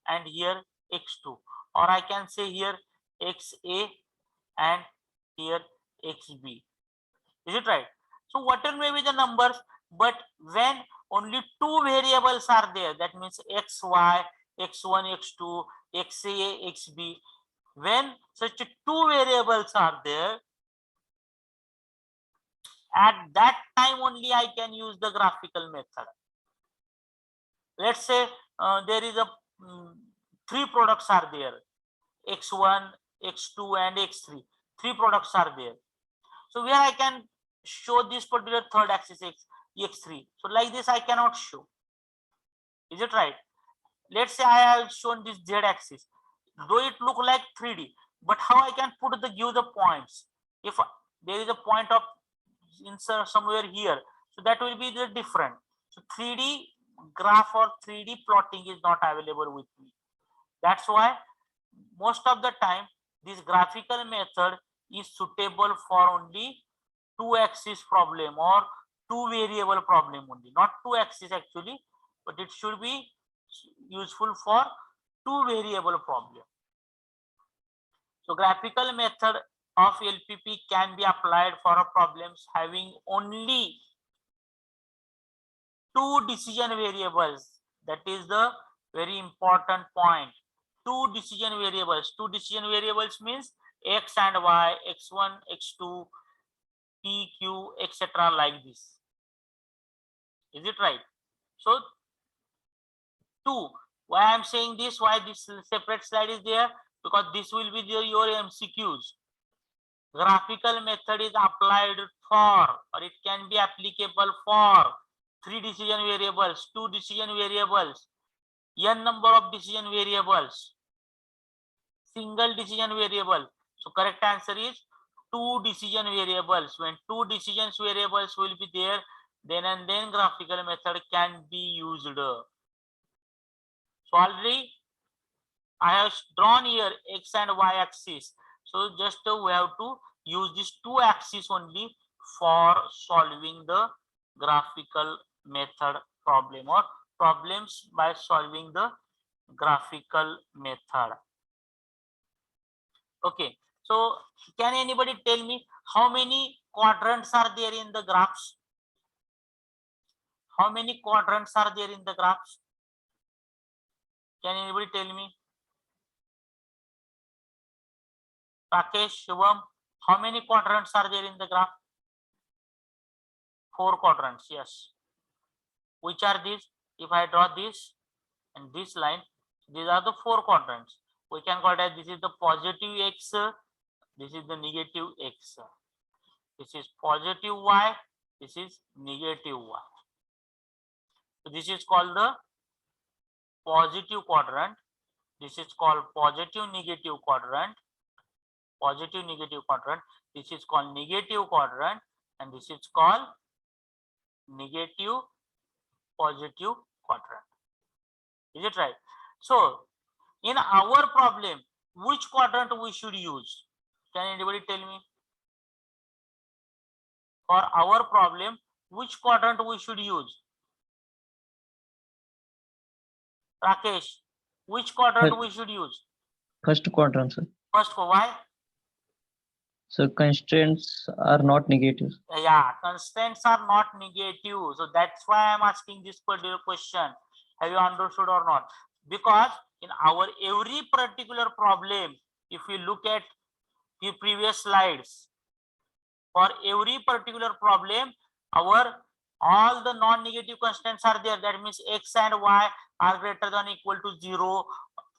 and here x2. Or I can say here xa and here xb. Is it right? So whatever may be the numbers, but when only two variables are there, that means xy, x1, x2, xa, xb. When such two variables are there, At that time only I can use the graphical method. Let's say there is a three products are there, x1, x2 and x3. Three products are there. So where I can show this particular third axis x3. So like this I cannot show. Is it right? Let's say I have shown this z axis, though it look like 3D, but how I can give the points? If there is a point of insert somewhere here, so that will be the different. So 3D graph or 3D plotting is not available with me. That's why most of the time this graphical method is suitable for only two axis problem or two variable problem only, not two axis actually, but it should be useful for two variable problem. So graphical method of LPP can be applied for problems having only two decision variables. That is the very important point. Two decision variables. Two decision variables means x and y, x1, x2, p, q, etc. like this. Is it right? So two. Why I am saying this? Why this separate slide is there? Because this will be your MCQs. Graphical method is applied for, or it can be applicable for three decision variables, two decision variables, n number of decision variables, single decision variable. So correct answer is two decision variables. When two decision variables will be there, then and then graphical method can be used. So already I have drawn here x and y axis. So just we have to use these two axes only for solving the graphical method problem or problems by solving the graphical method. Okay, so can anybody tell me how many quadrants are there in the graphs? How many quadrants are there in the graphs? Can anybody tell me? Rakesh, Shubham, how many quadrants are there in the graph? 4 quadrants, yes. Which are these? If I draw this and this line, these are the 4 quadrants. We can call that this is the positive x, this is the negative x. This is positive y, this is negative y. So this is called the positive quadrant. This is called positive negative quadrant. Positive negative quadrant. This is called negative quadrant, and this is called negative positive quadrant. Is it right? So in our problem, which quadrant we should use? Can anybody tell me? For our problem, which quadrant we should use? Rakesh, which quadrant we should use? First quadrant, sir. First, why? So constraints are not negative. Yeah, constraints are not negative. So that's why I'm asking this particular question. Have you understood or not? Because in our every particular problem, if we look at the previous slides, for every particular problem, our all the non-negative constants are there. That means x and y are greater than or equal to 0.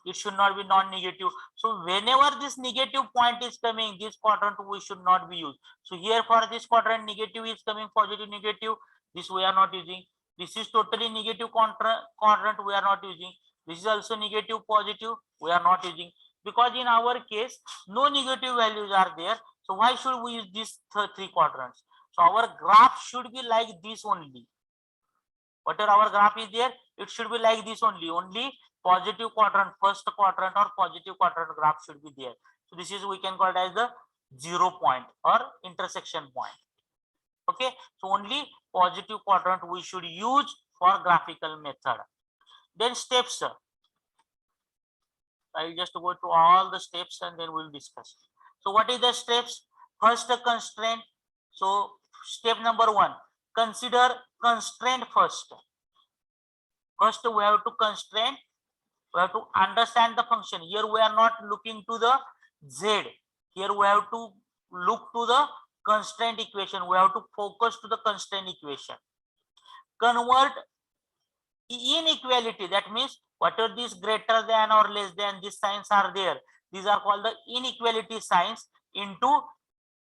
It should not be non-negative. So whenever this negative point is coming, this quadrant we should not be used. So here for this quadrant, negative is coming, positive, negative. This we are not using. This is totally negative quadrant we are not using. This is also negative, positive we are not using, because in our case no negative values are there. So why should we use these three quadrants? So our graph should be like this only. Whatever our graph is there, it should be like this only. Only positive quadrant, first quadrant or positive quadrant graph should be there. So this is, we can call it as the 0 point or intersection point. Okay, so only positive quadrant we should use for graphical method. Then steps. I will just go to all the steps and then we'll discuss. So what is the steps? First constraint. So step number 1, consider constraint first. First we have to constrain, we have to understand the function. Here we are not looking to the z, here we have to look to the constraint equation. We have to focus to the constraint equation. Convert inequality, that means whatever these greater than or less than, these signs are there, these are called the inequality signs, into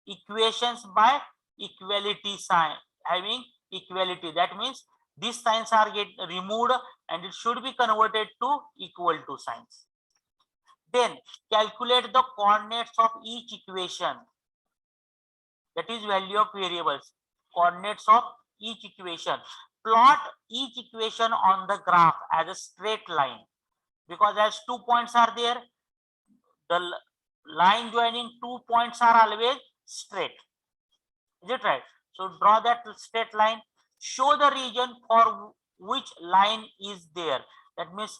equations by equality sign having equality. That means these signs are get removed and it should be converted to equal to signs. Then calculate the coordinates of each equation, that is value of variables, coordinates of each equation. Plot each equation on the graph as a straight line, because as 2 points are there, the line joining 2 points are always straight. Is it right? So draw that straight line. Show the region for which line is there. That means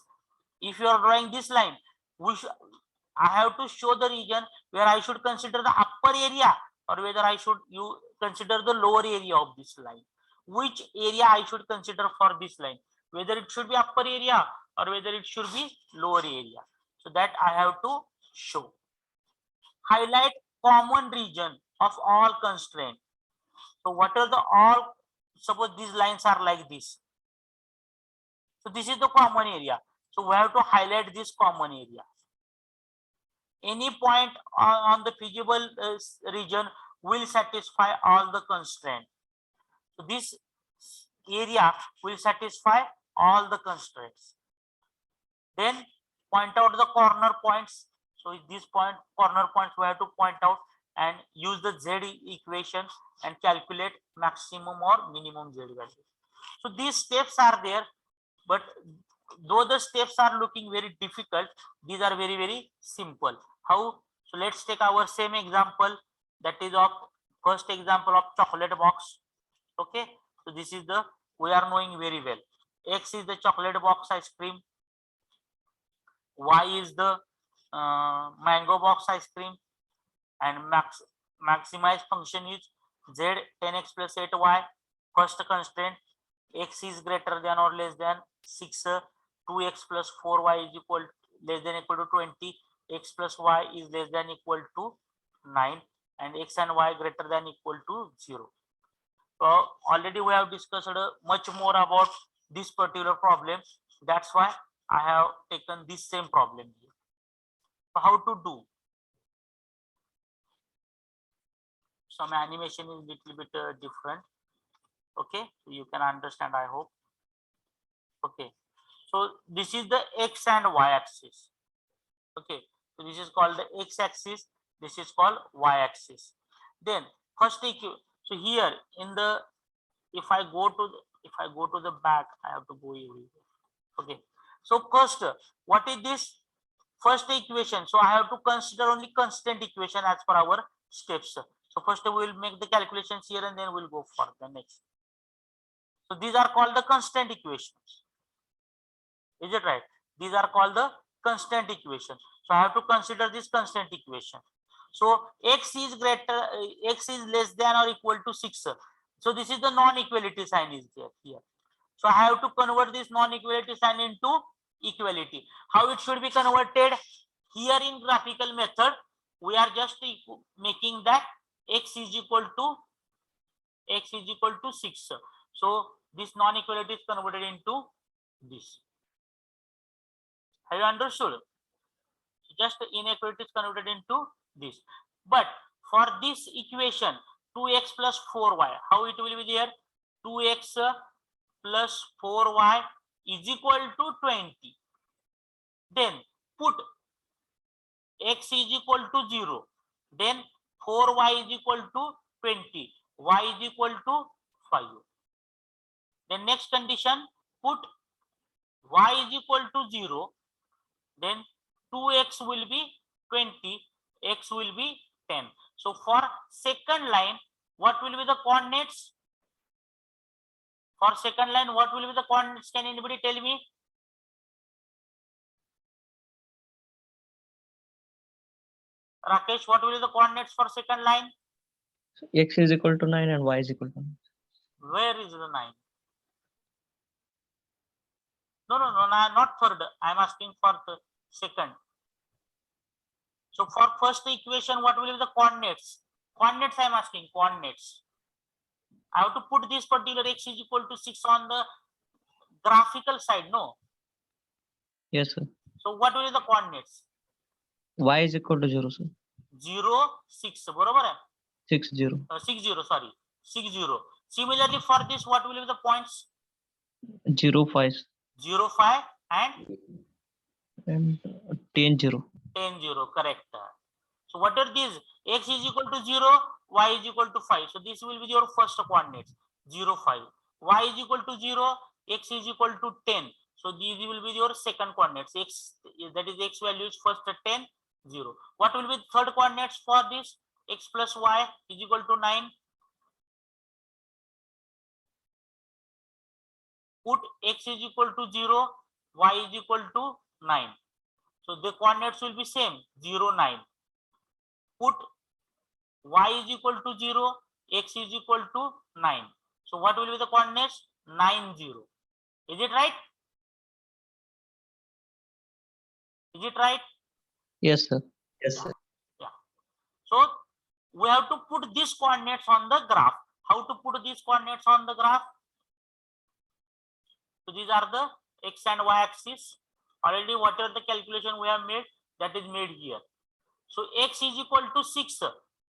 if you are drawing this line, I have to show the region where I should consider the upper area, or whether I should consider the lower area of this line. Which area I should consider for this line, whether it should be upper area or whether it should be lower area. So that I have to show. Highlight common region of all constraints. So what are the all, suppose these lines are like this. So this is the common area. So we have to highlight this common area. Any point on the feasible region will satisfy all the constraints. So this area will satisfy all the constraints. Then point out the corner points. So these corner points we have to point out and use the Z equation and calculate maximum or minimum Z value. So these steps are there, but though the steps are looking very difficult, these are very, very simple. How? So let's take our same example, that is of first example of chocolate box. Okay, so this is the, we are knowing very well. X is the chocolate box ice cream. Y is the mango box ice cream, and maximize function is z 10x plus 8y. First constraint, x is greater than or less than 6, 2x plus 4y is equal less than equal to 20, x plus y is less than equal to 9, and x and y greater than equal to 0. So already we have discussed much more about this particular problem. That's why I have taken this same problem here. So how to do? Some animation is little bit different. Okay, so you can understand, I hope. Okay, so this is the x and y axis. Okay, so this is called the x axis, this is called y axis. Then first, so here in the, if I go to the back, I have to go everywhere. Okay, so first, what is this first equation? So I have to consider only constant equation as per our steps. So first we will make the calculations here and then we'll go for the next. So these are called the constant equations. Is it right? These are called the constant equation. So I have to consider this constant equation. So x is less than or equal to 6. So this is the non-equality sign is there here. So I have to convert this non-equality sign into equality. How it should be converted? Here in graphical method, we are just making that x is equal to 6. So this non-equality is converted into this. Have you understood? Just inequality is converted into this. But for this equation, 2x plus 4y, how it will be there? 2x plus 4y is equal to 20. Then put x is equal to 0. Then 4y is equal to 20. Y is equal to 5. Then next condition, put y is equal to 0. Then 2x will be 20, x will be 10. So for second line, what will be the coordinates? For second line, what will be the coordinates? Can anybody tell me? Rakesh, what will be the coordinates for second line? So x is equal to 9 and y is equal to 9. Where is the 9? No, not third. I am asking for the second. So for first equation, what will be the coordinates? Coordinates I am asking, coordinates. I have to put this particular x is equal to 6 on the graphical side, no? Yes, sir. So what will be the coordinates? Y is equal to 0, sir. 0, 6, बरोबर है? 6, 0. 60, sorry, 60. Similarly, for this, what will be the points? 0, 5. 0, 5 and 10, 0. 10, 0, correct. So what are these? X is equal to 0, y is equal to 5. So this will be your first coordinates, 0, 5. Y is equal to 0, x is equal to 10. So these will be your second coordinates. X, that is x value is first 10, 0. What will be third coordinates for this? X plus y is equal to 9. Put x is equal to 0, y is equal to 9. So the coordinates will be same, 0, 9. Put y is equal to 0, x is equal to 9. So what will be the coordinates? 9, 0. Is it right? Is it right? Yes, sir. Yes, sir. So we have to put these coordinates on the graph. How to put these coordinates on the graph? So these are the x and y axis. Already whatever the calculation we have made, that is made here. So x is equal to 6.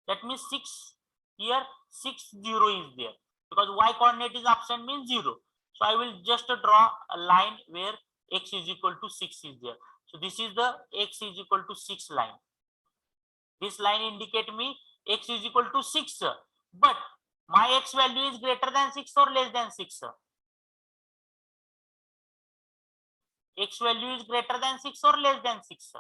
That means 6 here, 6, 0 is there. Because y coordinate is absent means 0. So I will just draw a line where x is equal to 6 is there. So this is the x is equal to 6 line. This line indicate me x is equal to 6. But my x value is greater than 6 or less than 6. X value is greater than 6 or less than 6.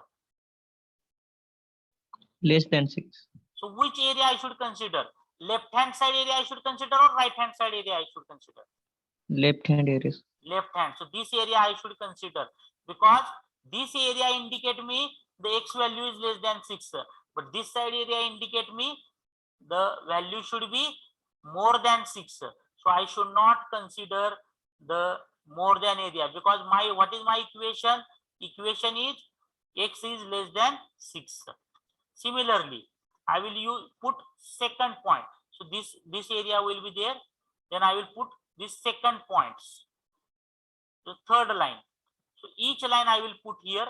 Less than 6. So which area I should consider? Left hand side area I should consider or right hand side area I should consider? Left hand areas. Left hand. So this area I should consider because this area indicate me the x value is less than 6. But this side area indicate me the value should be more than 6. So I should not consider the more than area because my what is my equation? Equation is x is less than 6. Similarly, I will put second point. So this area will be there. Then I will put this second points. The third line. So each line I will put here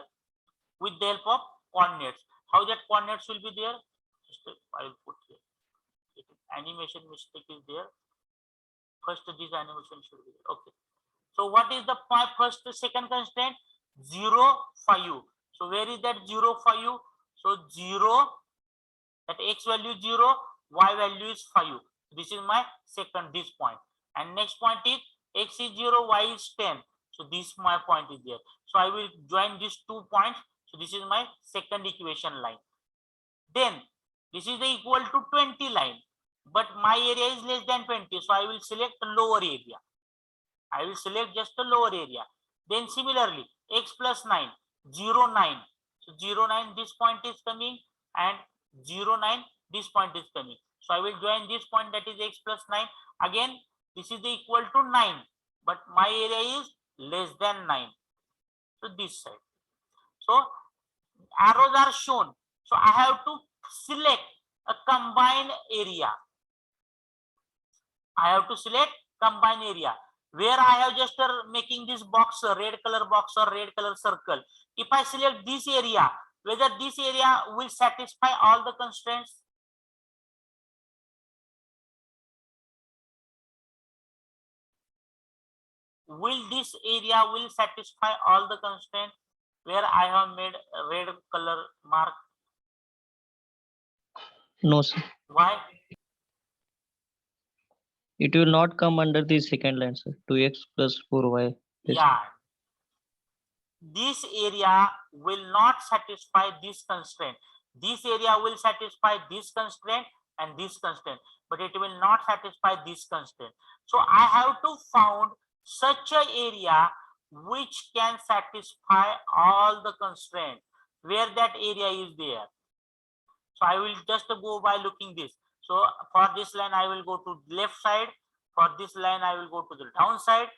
with the help of coordinates. How that coordinates will be there? Just I will put here. Animation mistake is there. First this animation should be there. Okay. So what is the first second constraint? 0, 5. So where is that 0, 5? So 0, that x value is 0, y value is 5. This is my second, this point. And next point is x is 0, y is 10. So this my point is there. So I will join these 2 points. So this is my second equation line. Then this is the equal to 20 line. But my area is less than 20. So I will select the lower area. I will select just the lower area. Then similarly, x plus 9, 0, 9. So 0, 9, this point is coming and 0, 9, this point is coming. So I will join this point, that is x plus 9. Again, this is the equal to 9, but my area is less than 9. So this side. So arrows are shown. So I have to select a combined area. I have to select combined area where I have just making this box, red color box or red color circle. If I select this area, whether this area will satisfy all the constraints? Will this area will satisfy all the constraints where I have made a red color mark? No, sir. Why? It will not come under the second line, sir. 2x plus 4y. Yeah. This area will not satisfy this constraint. This area will satisfy this constraint and this constraint, but it will not satisfy this constraint. So I have to found such a area which can satisfy all the constraints where that area is there. So I will just go by looking this. So for this line, I will go to left side. For this line, I will go to the down side.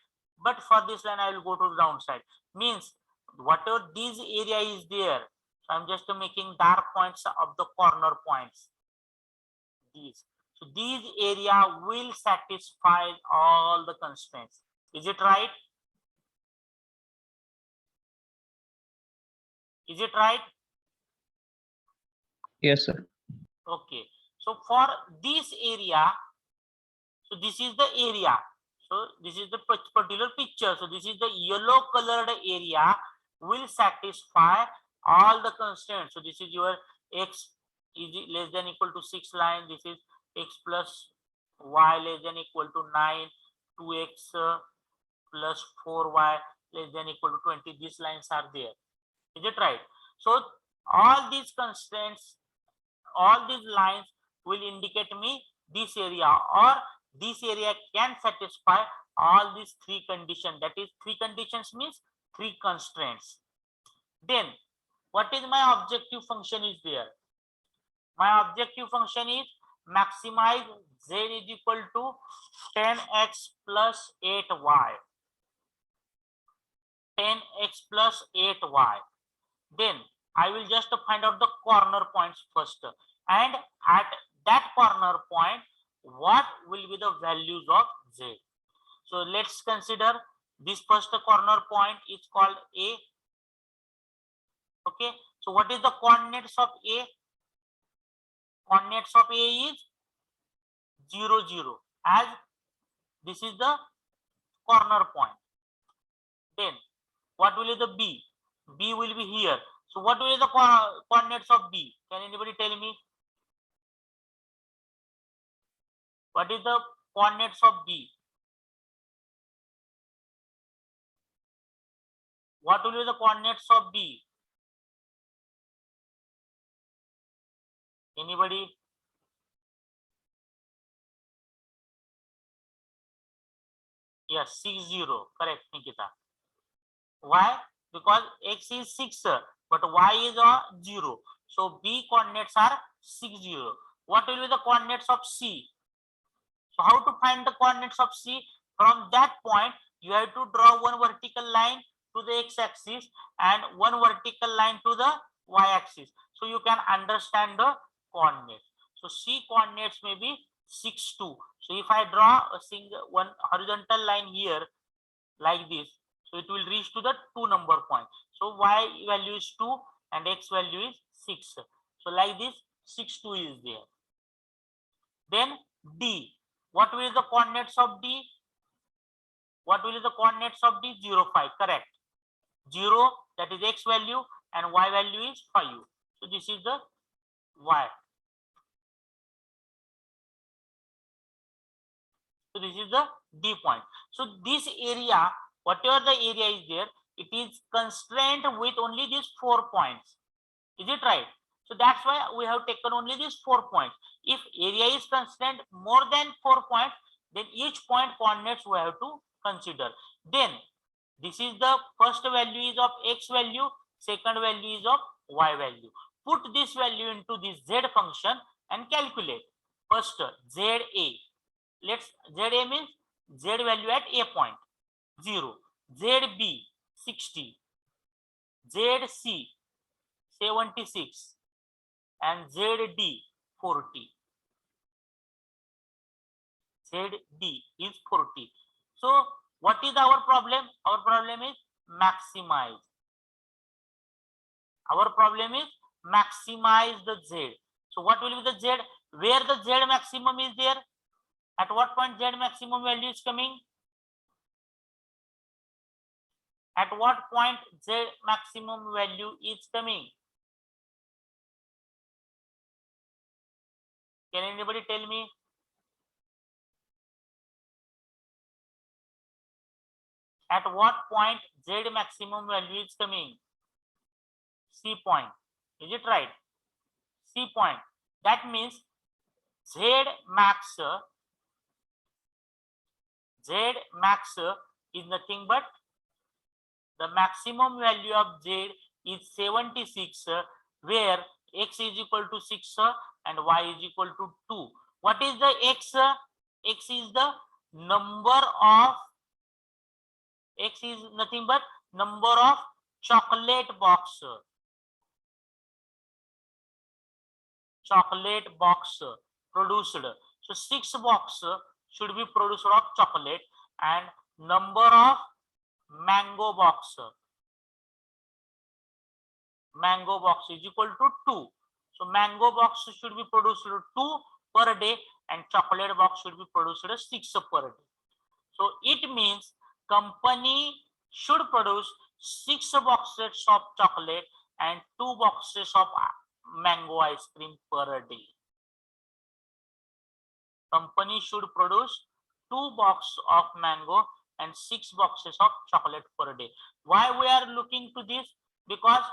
But for this line, I will go to the downside. Means whatever this area is there. So I'm just making dark points of the corner points. these. So these area will satisfy all the constraints. Is it right? Is it right? Yes, sir. Okay. So for this area, so this is the area. So this is the particular picture. So this is the yellow colored area will satisfy all the constraints. So this is your x is less than equal to 6 line. This is x plus y less than equal to 9, 2x plus 4y less than equal to 20. These lines are there. Is it right? So all these constraints, all these lines will indicate me this area, or this area can satisfy all these three conditions. That is, three conditions means three constraints. Then what is my objective function is there? My objective function is maximize z is equal to 10x plus 8y. 10x plus 8y. Then I will just find out the corner points first, and at that corner point what will be the values of z. So let's consider this first corner point is called a. Okay, so what is the coordinates of a? Coordinates of a is 0 0, as this is the corner point. Then what will be the b? B will be here. So what will be the coordinates of B? Can anybody tell me? What is the coordinates of B? What will be the coordinates of B? Anybody? Yes, 6 0. Correct, Nikita. Why? Because x is 6, but y is 0. So B coordinates are 6 0. What will be the coordinates of C? So how to find the coordinates of C? From that point, you have to draw one vertical line to the x-axis and one vertical line to the y-axis. So you can understand the coordinates. So C coordinates may be 6 2. So if I draw a single one horizontal line here like this, so it will reach to the 2 number point. So y value is 2 and x value is 6. So like this 6 2 is there. Then D. What will be the coordinates of D? What will be the coordinates of D? 0 5. Correct. 0, that is x value, and y value is 5. So this is the y. So this is the D point. So this area, whatever the area is there, it is constrained with only these 4 points. Is it right? So that's why we have taken only these 4 points. If area is constrained more than 4 points, then each point coordinates we have to consider. Then this is the first value is of x value, second value is of y value. Put this value into this z function and calculate. First ZA. Let's ZA means z value at a point 0, ZB 60, ZC 76, and ZD 40. ZD is 40. So what is our problem? Our problem is maximize. Our problem is maximize the Z. So what will be the Z? Where the Z maximum is there? At what point Z maximum value is coming? At what point Z maximum value is coming? Can anybody tell me? At what point Z maximum value is coming? C point. Is it right? C point. That means Z max is nothing but the maximum value of Z is 76, where x is equal to 6 and y is equal to 2. What is the x? X is the number of, x is nothing but number of chocolate box. Chocolate box. produced. So 6 boxes should be produced of chocolate, and number of mango box is equal to 2. So mango box should be produced 2 per day, and chocolate box should be produced 6 per day. So it means company should produce 6 boxes of chocolate and 2 boxes of mango ice cream per day. Company should produce 2 boxes of mango and 6 boxes of chocolate per day. Why we are looking to this? Because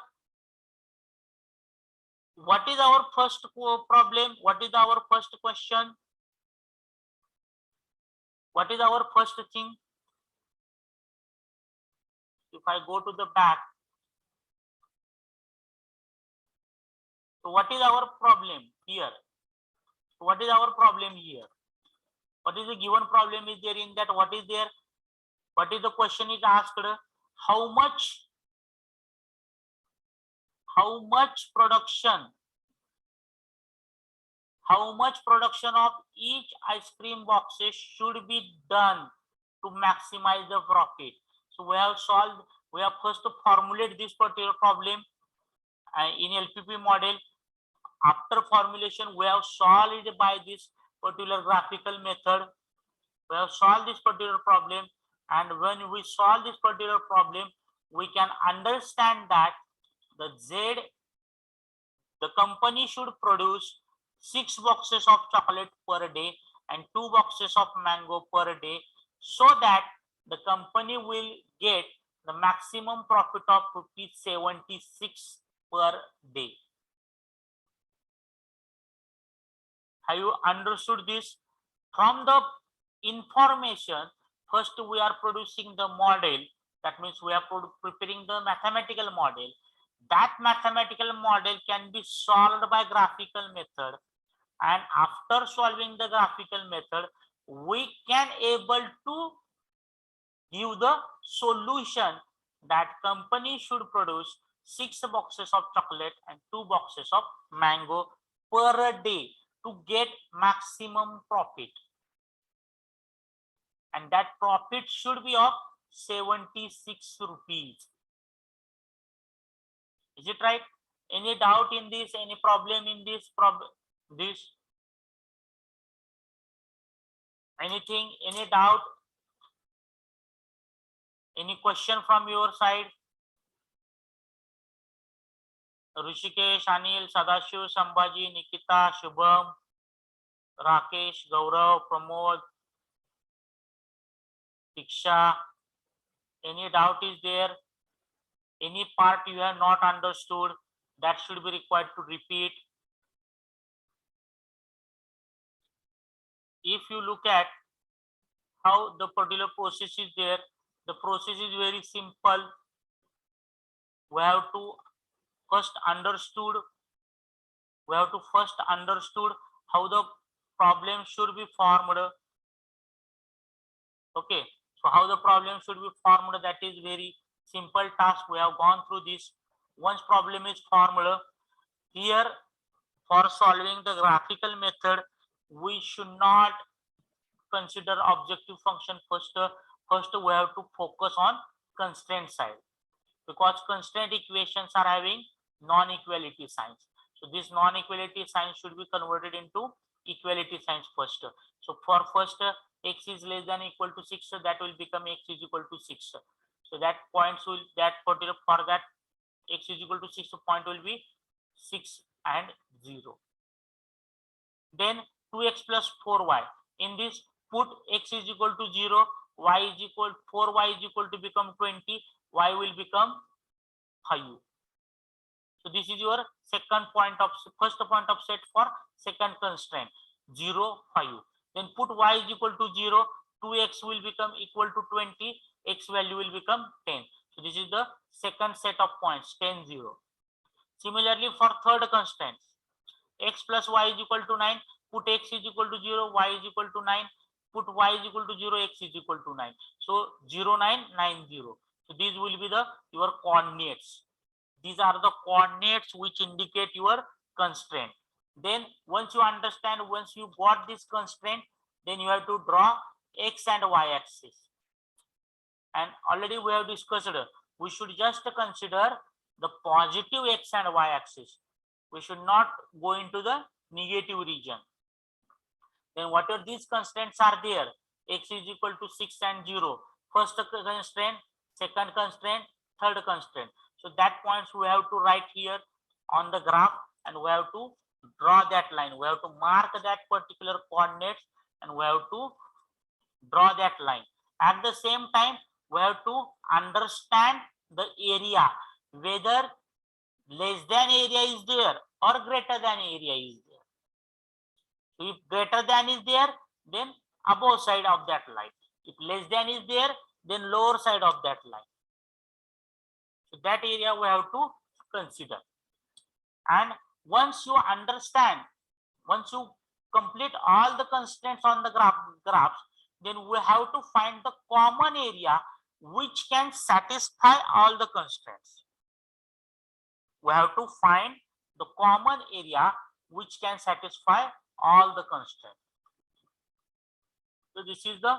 what is our first problem? What is our first question? What is our first thing? If I go to the back, so what is our problem here? What is our problem here? What is the given problem is there in that? What is there? What is the question is asked? How much production of each ice cream boxes should be done to maximize the profit? So we have first to formulate this particular problem in LPP model. After formulation, we have solved it by this particular graphical method. We have solved this particular problem, and when we solve this particular problem, we can understand that the company should produce 6 boxes of chocolate per day and 2 boxes of mango per day, so that the company will get the maximum profit of ₹76 per day. Have you understood this? From the information, first we are producing the model. That means we are preparing the mathematical model. That mathematical model can be solved by graphical method, and after solving the graphical method, we can able to give the solution that company should produce 6 boxes of chocolate and 2 boxes of mango per day to get maximum profit, and that profit should be of 76 rupees. Is it right? Any doubt in this? Any problem in this problem? Anything? Any doubt? Any question from your side? Rishikesh, Anil, Sadashiv, Sambhaji, Nikita, Shubham, Rakesh, Gaurav, Pramod, Diksha. Any doubt is there? Any part you have not understood that should be required to repeat? If you look at how the particular process is there, the process is very simple. We have to first understood how the problem should be formed. Okay, so how the problem should be formed, that is very simple task. We have gone through this. Once problem is formed, here for solving the graphical method, we should not consider objective function first. First we have to focus on constraint side, because constraint equations are having non-equality signs. So this non-equality sign should be converted into equality signs first. So for first x is less than equal to 6, so that will become x is equal to 6. So that points will, that particular, for that x is equal to 6, point will be 6 and 0. Then 2x plus 4y. In this, put x is equal to 0, y is equal, 4y is equal to become 20, y will become 5. So this is your second point of, first point of set for second constraint, 0, 5. Then put y is equal to 0, 2x will become equal to 20, x value will become 10. So this is the second set of points, 10, 0. Similarly for third constraint, x plus y is equal to 9, put x is equal to 0, y is equal to 9, put y is equal to 0, x is equal to 9. So 0, 9, 9, 0. So these will be the your coordinates. These are the coordinates which indicate your constraint. Then once you understand, once you got this constraint, then you have to draw x and y axis. And already we have discussed, we should just consider the positive x and y axis. We should not go into the negative region. Then whatever these constraints are there, x is equal to 6 and 0, first constraint, second constraint, third constraint. So that points we have to write here on the graph, and we have to draw that line. We have to mark that particular coordinates, and we have to draw that line. At the same time, we have to understand the area, whether less than area is there or greater than area is there. So if greater than is there, then above side of that line. If less than is there, then lower side of that line. So that area we have to consider. And once you understand, once you complete all the constraints on the graphs, then we have to find the common area which can satisfy all the constraints. We have to find the common area which can satisfy all the constraints. So this is the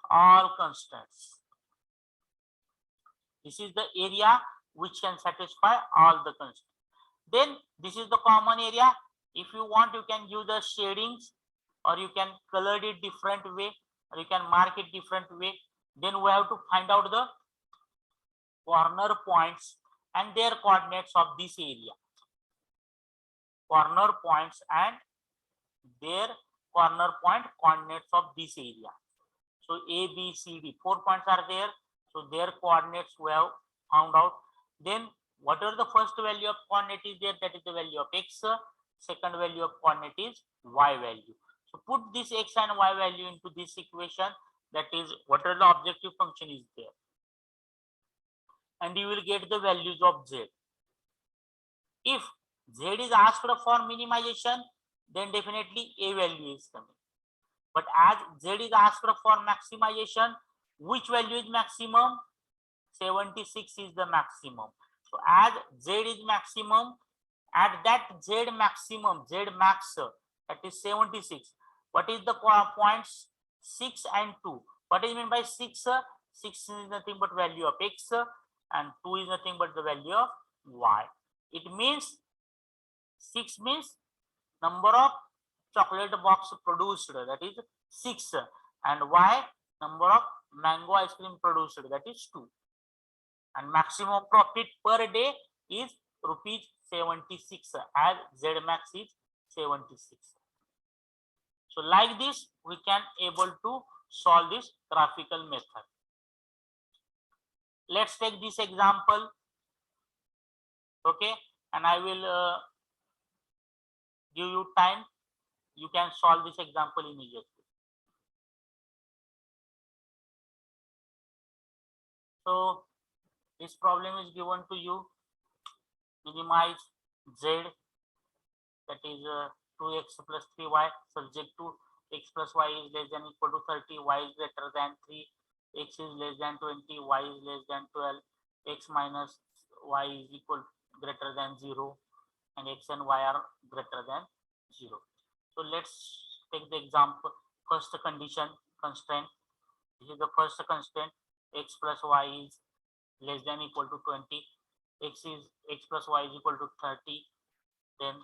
all constraints. This is the area which can satisfy all the constraints. Then this is the common area. If you want, you can use the shadings, or you can color it different way, or you can mark it different way. Then we have to find out the corner points and their coordinates of this area. Corner points and their corner point coordinates of this area. So A, B, C, D, 4 points are there. So their coordinates we have found out. Then whatever the first value of coordinate is there, that is the value of x. Second value of coordinate is y value. So put this x and y value into this equation, that is whatever the objective function is there, and you will get the values of z. If z is asked for minimization, then definitely a value is coming. But as z is asked for maximization, which value is maximum? 76 is the maximum. So as z is maximum, at that z maximum, z max, that is 76. What is the points? 6 and 2. What is meant by 6? 6 is nothing but value of x, and 2 is nothing but the value of y. It means 6 means number of chocolate box produced, that is 6, and y number of mango ice cream produced, that is 2. And maximum profit per day is rupees 76, as z max is 76. So like this, we can able to solve this graphical method. Let's take this example. Okay, and I will give you time. You can solve this example immediately. So this problem is given to you. Minimize z, that is 2x plus 3y, subject to x plus y is less than equal to 30, y is greater than 3, x is less than 20, y is less than 12, x minus y is equal greater than 0, and x and y are greater than 0. So let's take the example. First condition, constraint. This is the first constraint. X plus y is less than equal to 20. X plus y is equal to 30. Then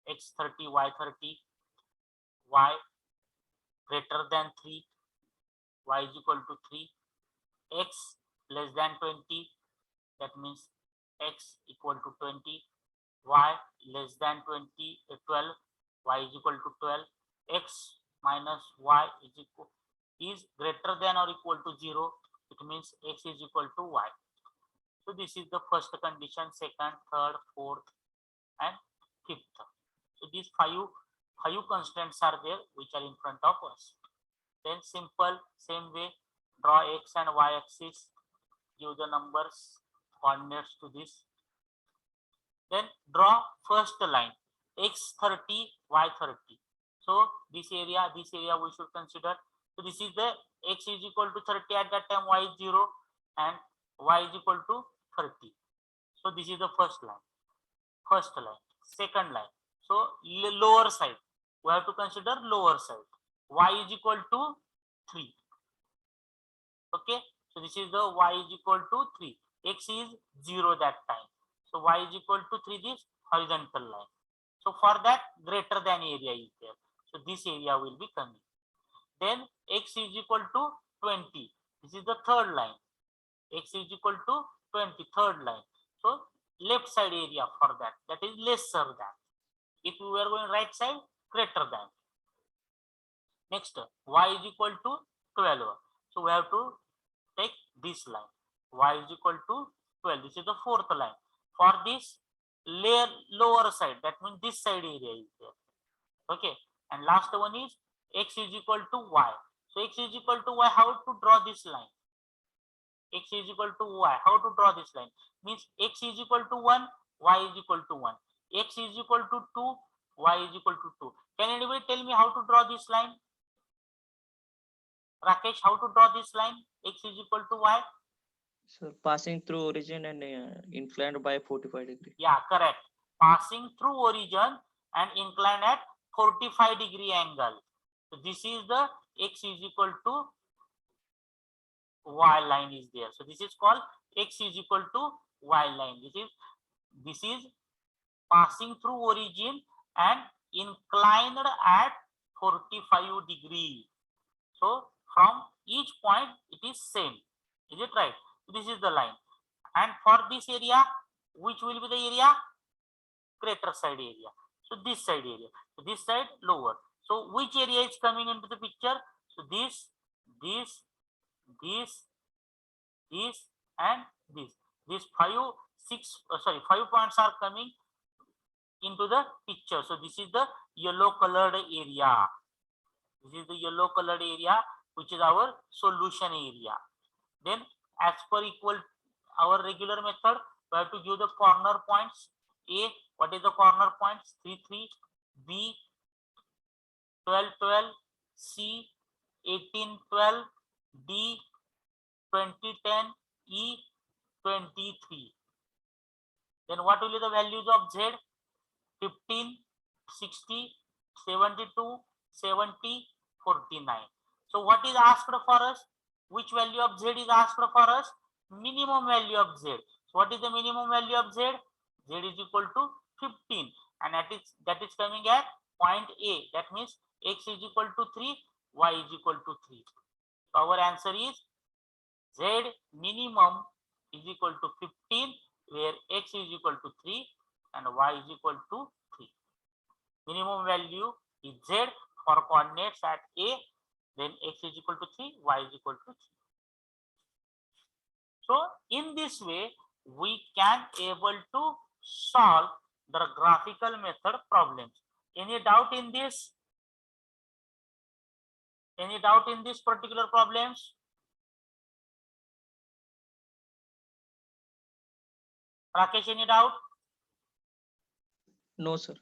x 30, y 30. Y greater than 3. Y is equal to 3. X less than 20. That means x equal to 20. Y less than 12. Y is equal to 12. X minus y is greater than or equal to 0. It means x is equal to y. So this is the first condition, second, third, fourth, and fifth. So these five constraints are there which are in front of us. Then simple, same way, draw x and y axis, give the numbers, coordinates to this. Then draw first line, x 30, y 30. So this area we should consider. So this is the x is equal to 30 at that time, y is 0, and y is equal to 30. So this is the first line. Second line. So lower side, we have to consider lower side. Y is equal to 3. Okay, so this is the y is equal to 3. X is 0 that time. So y is equal to 3, this horizontal line. So for that, greater than area is there. So this area will be coming. Then x is equal to 20. This is the third line. X is equal to 20, third line. So left side area for that, that is lesser than. If we were going right side, greater than. Next, y is equal to 12. So we have to take this line. Y is equal to 12. This is the fourth line. For this layer lower side, that means this side area is there. Okay, and last one is x is equal to y. So x is equal to y, how to draw this line? X is equal to y, how to draw this line? Means x is equal to 1, y is equal to 1. X is equal to 2, y is equal to 2. Can anybody tell me how to draw this line? Rakesh, how to draw this line? X is equal to y. So passing through origin and inclined by 45 degree. Yeah, correct. Passing through origin and inclined at 45-degree angle. So this is the x is equal to y line is there. So this is called x is equal to y line. This is passing through origin and inclined at 45 degree. So from each point it is same. Is it right? This is the line. And for this area, which will be the area? Greater side area. So this side area. So this side lower. So which area is coming into the picture? So this, this, and this. These 5 points are coming into the picture. So this is the yellow colored area. This is the yellow colored area, which is our solution area. Then as per our regular method, we have to give the corner points. A, what is the corner points? 3, 3, B, 12, 12, C, 18, 12, D, 20, 10, E, 23. Then what will be the values of Z? 15, 60, 72, 70, 49. So what is asked for us? Which value of Z is asked for us? Minimum value of Z. So what is the minimum value of Z? Z is equal to 15, and that is coming at point A. That means x is equal to 3, y is equal to 3. So our answer is Z minimum is equal to 15, where x is equal to 3 and y is equal to 3. Minimum value is Z for coordinates at A, then x is equal to 3, y is equal to 3. So in this way, we can able to solve the graphical method problems. Any doubt in this? Any doubt in this particular problems? Rakesh, any doubt? No, sir.